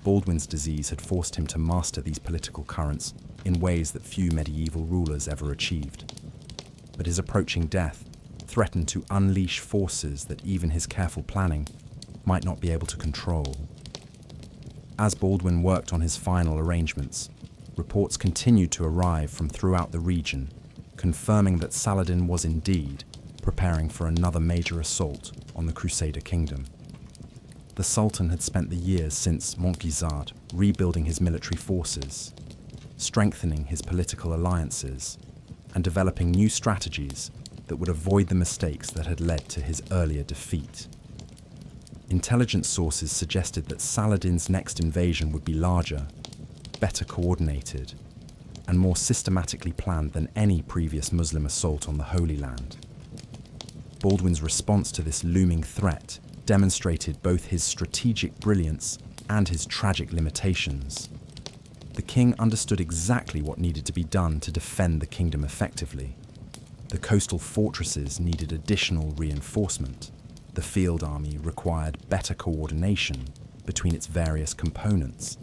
Baldwin's disease had forced him to master these political currents in ways that few medieval rulers ever achieved. But his approaching death threatened to unleash forces that even his careful planning might not be able to control. As Baldwin worked on his final arrangements, reports continued to arrive from throughout the region, confirming that Saladin was indeed preparing for another major assault on the Crusader Kingdom. The Sultan had spent the years since Montgisard rebuilding his military forces, strengthening his political alliances, and developing new strategies that would avoid the mistakes that had led to his earlier defeat. Intelligence sources suggested that Saladin's next invasion would be larger, better coordinated, and more systematically planned than any previous Muslim assault on the Holy Land. Baldwin's response to this looming threat demonstrated both his strategic brilliance and his tragic limitations. The king understood exactly what needed to be done to defend the kingdom effectively, The coastal fortresses needed additional reinforcement. The field army required better coordination between its various components,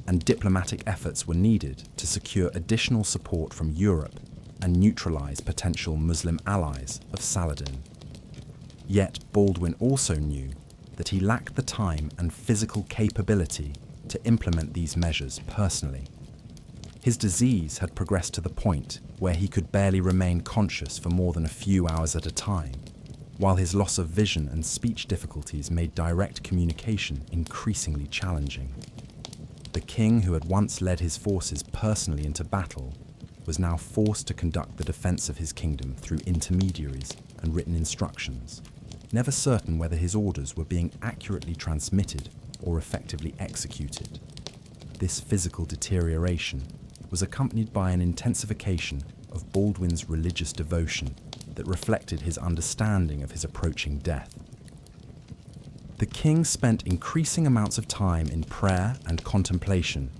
and diplomatic efforts were needed to secure additional support from Europe and neutralize potential Muslim allies of Saladin. Yet Baldwin also knew that he lacked the time and physical capability to implement these measures personally. His disease had progressed to the point where he could barely remain conscious for more than a few hours at a time, while his loss of vision and speech difficulties made direct communication increasingly challenging. The king who had once led his forces personally into battle was now forced to conduct the defense of his kingdom through intermediaries and written instructions, never certain whether his orders were being accurately transmitted or effectively executed. This physical deterioration was accompanied by an intensification of Baldwin's religious devotion that reflected his understanding of his approaching death. The king spent increasing amounts of time in prayer and contemplation,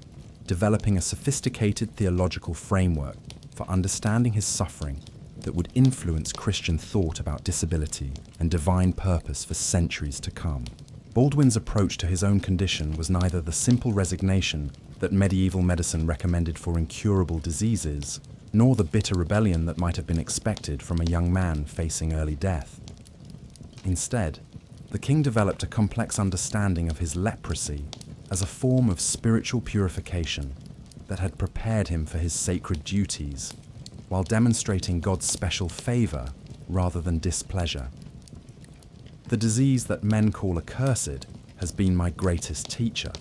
developing a sophisticated theological framework for understanding his suffering that would influence Christian thought about disability and divine purpose for centuries to come. Baldwin's approach to his own condition was neither the simple resignation that medieval medicine recommended for incurable diseases, nor the bitter rebellion that might have been expected from a young man facing early death. Instead, the king developed a complex understanding of his leprosy as a form of spiritual purification that had prepared him for his sacred duties, while demonstrating God's special favor rather than displeasure. "The disease that men call accursed has been my greatest teacher,"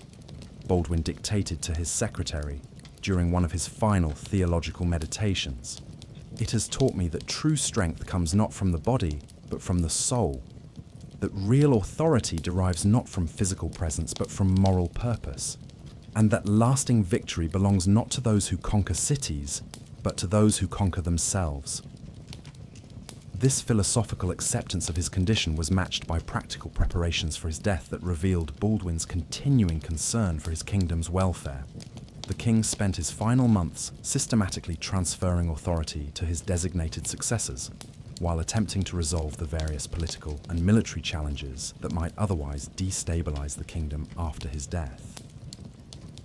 Baldwin dictated to his secretary during one of his final theological meditations. "It has taught me that true strength comes not from the body, but from the soul, that real authority derives not from physical presence, but from moral purpose, and that lasting victory belongs not to those who conquer cities, but to those who conquer themselves." This philosophical acceptance of his condition was matched by practical preparations for his death that revealed Baldwin's continuing concern for his kingdom's welfare. The king spent his final months systematically transferring authority to his designated successors, while attempting to resolve the various political and military challenges that might otherwise destabilize the kingdom after his death.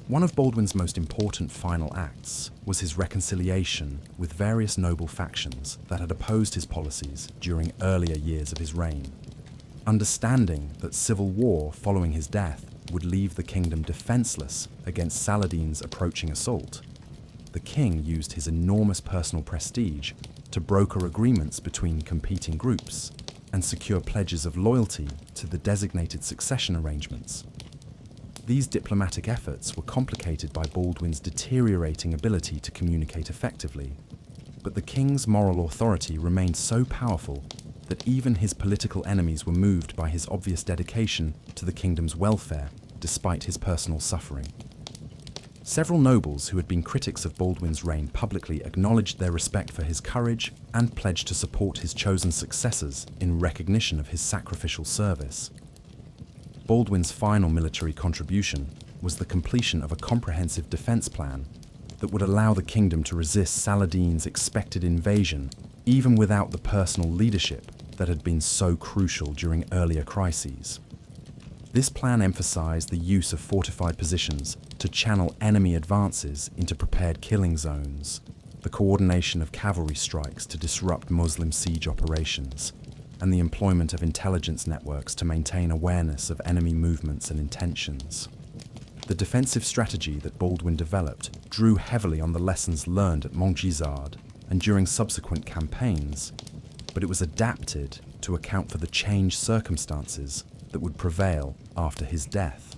One of Baldwin's most important final acts was his reconciliation with various noble factions that had opposed his policies during earlier years of his reign. Understanding that civil war following his death would leave the kingdom defenseless against Saladin's approaching assault, the king used his enormous personal prestige to broker agreements between competing groups and secure pledges of loyalty to the designated succession arrangements. These diplomatic efforts were complicated by Baldwin's deteriorating ability to communicate effectively, but the king's moral authority remained so powerful that even his political enemies were moved by his obvious dedication to the kingdom's welfare, despite his personal suffering. Several nobles who had been critics of Baldwin's reign publicly acknowledged their respect for his courage and pledged to support his chosen successors in recognition of his sacrificial service. Baldwin's final military contribution was the completion of a comprehensive defense plan that would allow the kingdom to resist Saladin's expected invasion, even without the personal leadership that had been so crucial during earlier crises. This plan emphasized the use of fortified positions to channel enemy advances into prepared killing zones, the coordination of cavalry strikes to disrupt Muslim siege operations, and the employment of intelligence networks to maintain awareness of enemy movements and intentions. The defensive strategy that Baldwin developed drew heavily on the lessons learned at Montgisard and during subsequent campaigns, but it was adapted to account for the changed circumstances that would prevail after his death.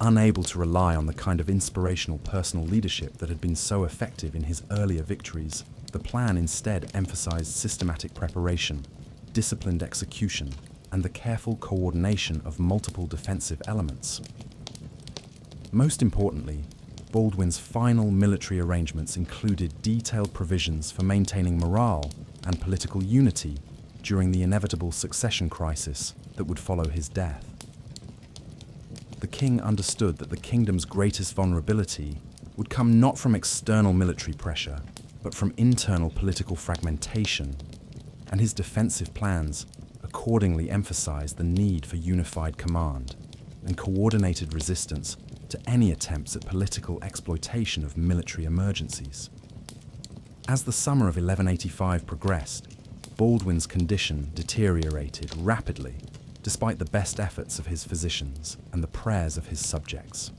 Unable to rely on the kind of inspirational personal leadership that had been so effective in his earlier victories, the plan instead emphasized systematic preparation, disciplined execution, and the careful coordination of multiple defensive elements. Most importantly, Baldwin's final military arrangements included detailed provisions for maintaining morale and political unity during the inevitable succession crisis that would follow his death. The king understood that the kingdom's greatest vulnerability would come not from external military pressure, but from internal political fragmentation, and his defensive plans accordingly emphasized the need for unified command and coordinated resistance to any attempts at political exploitation of military emergencies. As the summer of 1185 progressed, Baldwin's condition deteriorated rapidly, despite the best efforts of his physicians and the prayers of his subjects.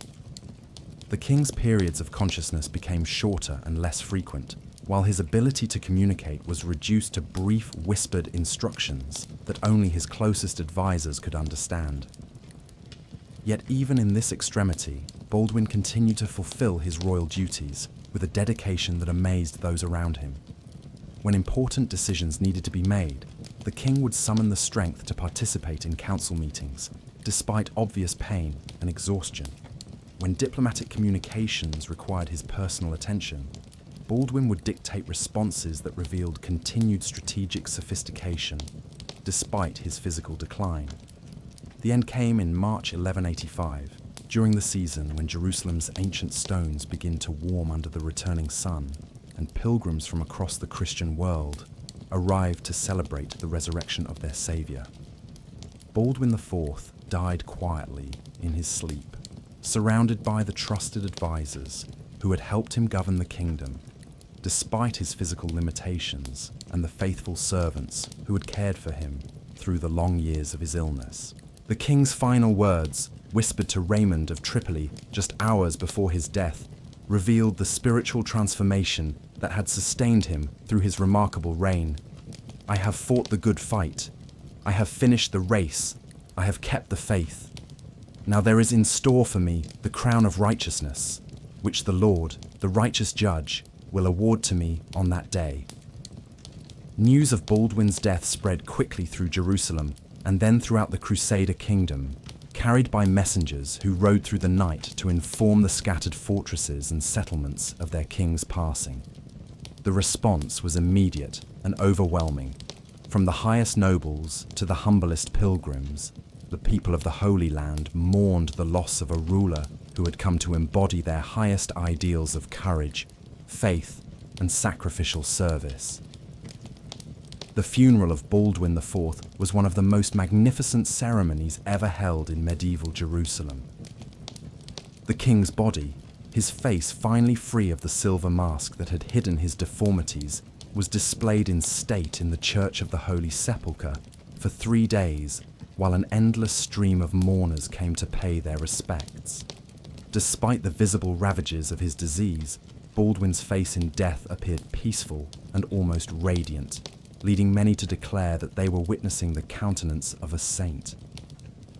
The king's periods of consciousness became shorter and less frequent, while his ability to communicate was reduced to brief whispered instructions that only his closest advisors could understand. Yet even in this extremity, Baldwin continued to fulfill his royal duties with a dedication that amazed those around him. When important decisions needed to be made, the king would summon the strength to participate in council meetings, despite obvious pain and exhaustion. When diplomatic communications required his personal attention, Baldwin would dictate responses that revealed continued strategic sophistication, despite his physical decline. The end came in March 1185, during the season when Jerusalem's ancient stones begin to warm under the returning sun, and pilgrims from across the Christian world arrived to celebrate the resurrection of their Saviour. Baldwin IV died quietly in his sleep, surrounded by the trusted advisors who had helped him govern the kingdom, despite his physical limitations, and the faithful servants who had cared for him through the long years of his illness. The king's final words, whispered to Raymond of Tripoli just hours before his death, revealed the spiritual transformation that had sustained him through his remarkable reign. "I have fought the good fight. I have finished the race. I have kept the faith. Now there is in store for me the crown of righteousness, which the Lord, the righteous judge, will award to me on that day." News of Baldwin's death spread quickly through Jerusalem and then throughout the Crusader Kingdom, carried by messengers who rode through the night to inform the scattered fortresses and settlements of their king's passing. The response was immediate and overwhelming. From the highest nobles to the humblest pilgrims, the people of the Holy Land mourned the loss of a ruler who had come to embody their highest ideals of courage, faith, and sacrificial service. The funeral of Baldwin IV was one of the most magnificent ceremonies ever held in medieval Jerusalem. The king's body, his face finally free of the silver mask that had hidden his deformities, was displayed in state in the Church of the Holy Sepulchre for 3 days, while an endless stream of mourners came to pay their respects. Despite the visible ravages of his disease, Baldwin's face in death appeared peaceful and almost radiant, leading many to declare that they were witnessing the countenance of a saint.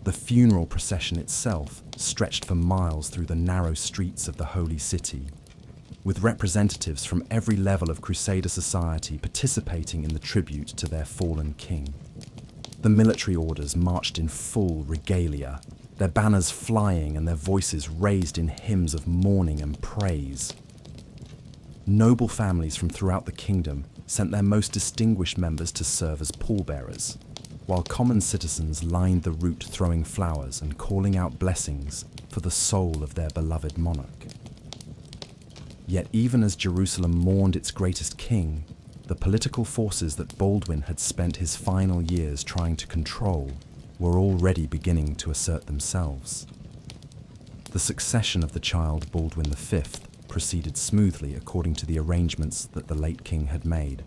The funeral procession itself stretched for miles through the narrow streets of the Holy City, with representatives from every level of Crusader society participating in the tribute to their fallen king. The military orders marched in full regalia, their banners flying and their voices raised in hymns of mourning and praise. Noble families from throughout the kingdom sent their most distinguished members to serve as pallbearers, while common citizens lined the route throwing flowers and calling out blessings for the soul of their beloved monarch. Yet even as Jerusalem mourned its greatest king, the political forces that Baldwin had spent his final years trying to control were already beginning to assert themselves. The succession of the child Baldwin V proceeded smoothly according to the arrangements that the late king had made.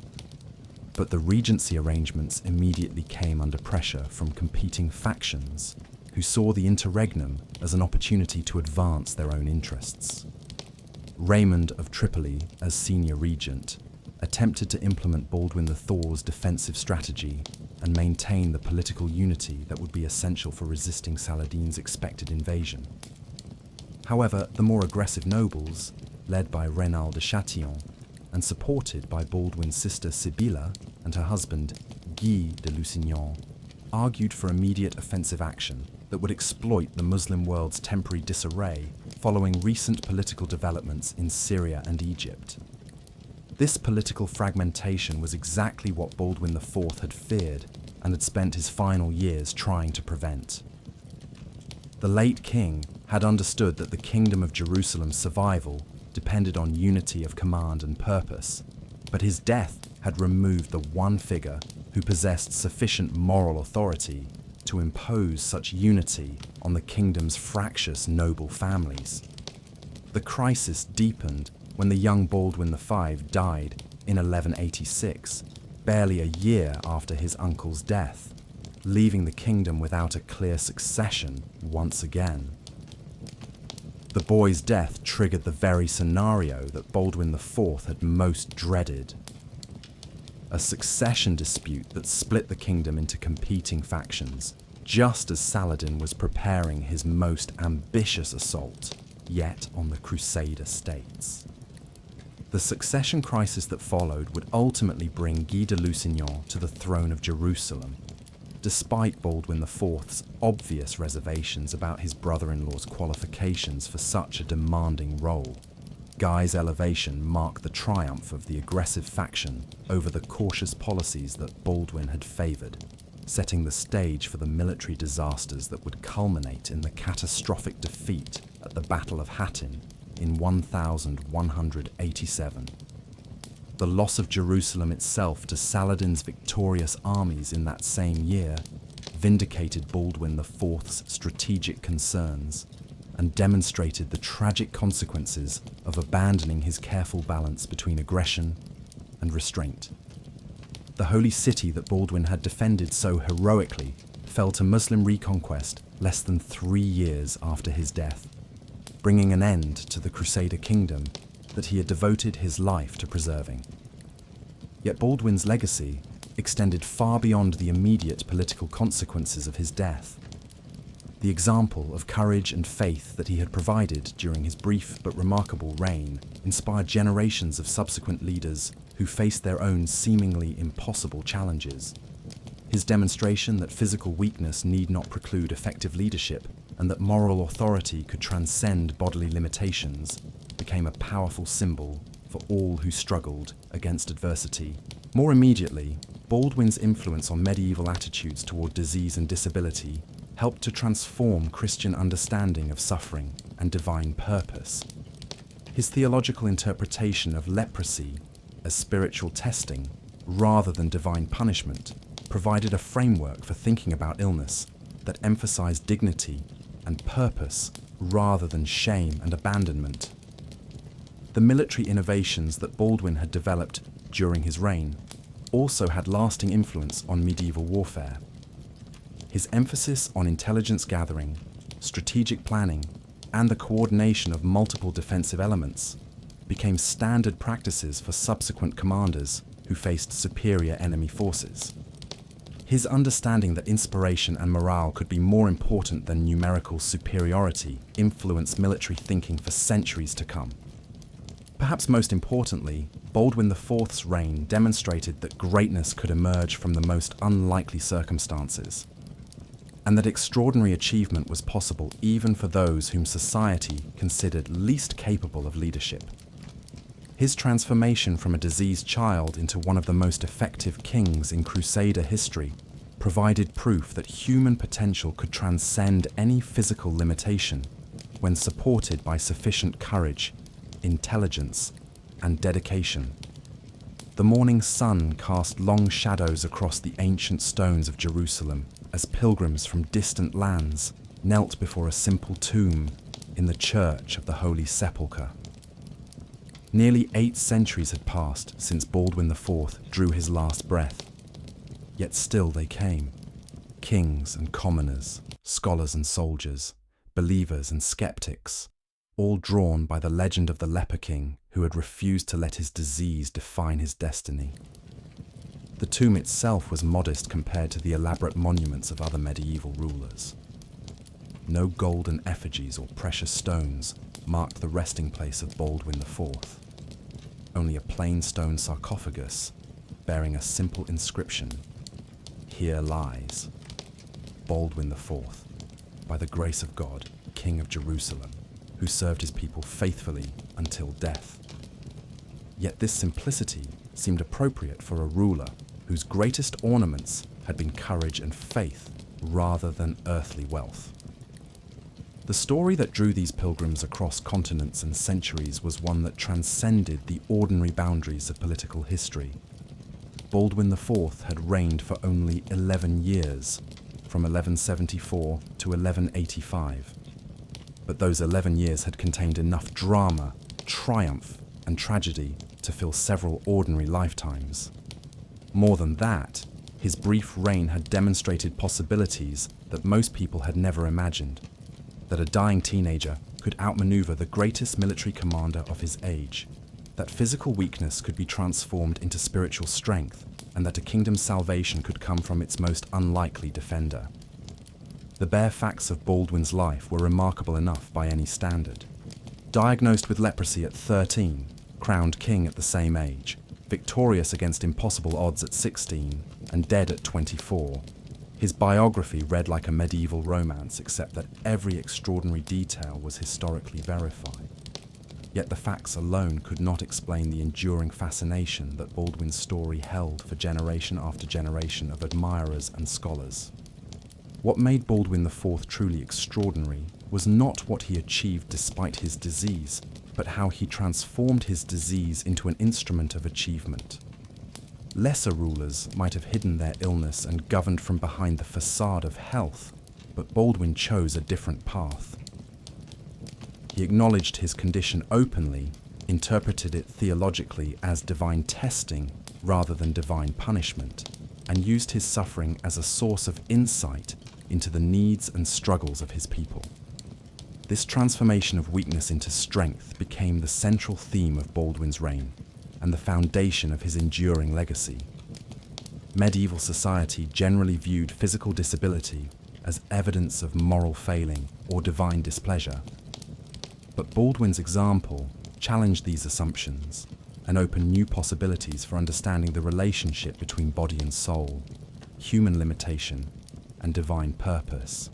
But the regency arrangements immediately came under pressure from competing factions who saw the interregnum as an opportunity to advance their own interests. Raymond of Tripoli, as senior regent, attempted to implement Baldwin IV's defensive strategy and maintain the political unity that would be essential for resisting Saladin's expected invasion. However, the more aggressive nobles, led by Reynald de Châtillon and supported by Baldwin's sister Sibylla and her husband Guy de Lusignan, argued for immediate offensive action that would exploit the Muslim world's temporary disarray following recent political developments in Syria and Egypt. This political fragmentation was exactly what Baldwin IV had feared and had spent his final years trying to prevent. The late king had understood that the Kingdom of Jerusalem's survival depended on unity of command and purpose, But his death had removed the one figure who possessed sufficient moral authority to impose such unity on the kingdom's fractious noble families. The crisis deepened when the young Baldwin V died in 1186, barely a year after his uncle's death, leaving the kingdom without a clear succession once again. The boy's death triggered the very scenario that Baldwin IV had most dreaded. A succession dispute that split the kingdom into competing factions, just as Saladin was preparing his most ambitious assault yet on the Crusader states. The succession crisis that followed would ultimately bring Guy de Lusignan to the throne of Jerusalem, despite Baldwin IV's obvious reservations about his brother-in-law's qualifications for such a demanding role. Guy's elevation marked the triumph of the aggressive faction over the cautious policies that Baldwin had favoured, setting the stage for the military disasters that would culminate in the catastrophic defeat at the Battle of Hattin in 1187. The loss of Jerusalem itself to Saladin's victorious armies in that same year vindicated Baldwin IV's strategic concerns and demonstrated the tragic consequences of abandoning his careful balance between aggression and restraint. The holy city that Baldwin had defended so heroically fell to Muslim reconquest less than 3 years after his death, bringing an end to the Crusader Kingdom that he had devoted his life to preserving. Yet Baldwin's legacy extended far beyond the immediate political consequences of his death. The example of courage and faith that he had provided during his brief but remarkable reign inspired generations of subsequent leaders who faced their own seemingly impossible challenges. His demonstration that physical weakness need not preclude effective leadership and that moral authority could transcend bodily limitations became a powerful symbol for all who struggled against adversity. More immediately, Baldwin's influence on medieval attitudes toward disease and disability helped to transform Christian understanding of suffering and divine purpose. His theological interpretation of leprosy as spiritual testing, rather than divine punishment, provided a framework for thinking about illness that emphasized dignity and purpose rather than shame and abandonment. The military innovations that Baldwin had developed during his reign also had lasting influence on medieval warfare. His emphasis on intelligence gathering, strategic planning, and the coordination of multiple defensive elements became standard practices for subsequent commanders who faced superior enemy forces. His understanding that inspiration and morale could be more important than numerical superiority influenced military thinking for centuries to come. Perhaps most importantly, Baldwin IV's reign demonstrated that greatness could emerge from the most unlikely circumstances, and that extraordinary achievement was possible even for those whom society considered least capable of leadership. His transformation from a diseased child into one of the most effective kings in Crusader history provided proof that human potential could transcend any physical limitation when supported by sufficient courage, intelligence, and dedication. The morning sun cast long shadows across the ancient stones of Jerusalem as pilgrims from distant lands knelt before a simple tomb in the Church of the Holy Sepulchre. Nearly 8 centuries had passed since Baldwin IV drew his last breath, yet still they came, kings and commoners, scholars and soldiers, believers and skeptics, all drawn by the legend of the Leper King who had refused to let his disease define his destiny. The tomb itself was modest compared to the elaborate monuments of other medieval rulers. No golden effigies or precious stones marked the resting place of Baldwin IV. Only a plain stone sarcophagus bearing a simple inscription, "Here lies Baldwin IV, by the grace of God, King of Jerusalem, who served his people faithfully until death." Yet this simplicity seemed appropriate for a ruler whose greatest ornaments had been courage and faith rather than earthly wealth. The story that drew these pilgrims across continents and centuries was one that transcended the ordinary boundaries of political history. Baldwin IV had reigned for only 11 years, from 1174 to 1185. But those 11 years had contained enough drama, triumph, and tragedy to fill several ordinary lifetimes. More than that, his brief reign had demonstrated possibilities that most people had never imagined. That a dying teenager could outmaneuver the greatest military commander of his age, that physical weakness could be transformed into spiritual strength, and that a kingdom's salvation could come from its most unlikely defender. The bare facts of Baldwin's life were remarkable enough by any standard. Diagnosed with leprosy at 13, crowned king at the same age, victorious against impossible odds at 16, and dead at 24. His biography read like a medieval romance, except that every extraordinary detail was historically verified. Yet the facts alone could not explain the enduring fascination that Baldwin's story held for generation after generation of admirers and scholars. What made Baldwin IV truly extraordinary was not what he achieved despite his disease, but how he transformed his disease into an instrument of achievement. Lesser rulers might have hidden their illness and governed from behind the facade of health, but Baldwin chose a different path. He acknowledged his condition openly, interpreted it theologically as divine testing rather than divine punishment, and used his suffering as a source of insight into the needs and struggles of his people. This transformation of weakness into strength became the central theme of Baldwin's reign, and the foundation of his enduring legacy. Medieval society generally viewed physical disability as evidence of moral failing or divine displeasure. But Baldwin's example challenged these assumptions and opened new possibilities for understanding the relationship between body and soul, human limitation, and divine purpose.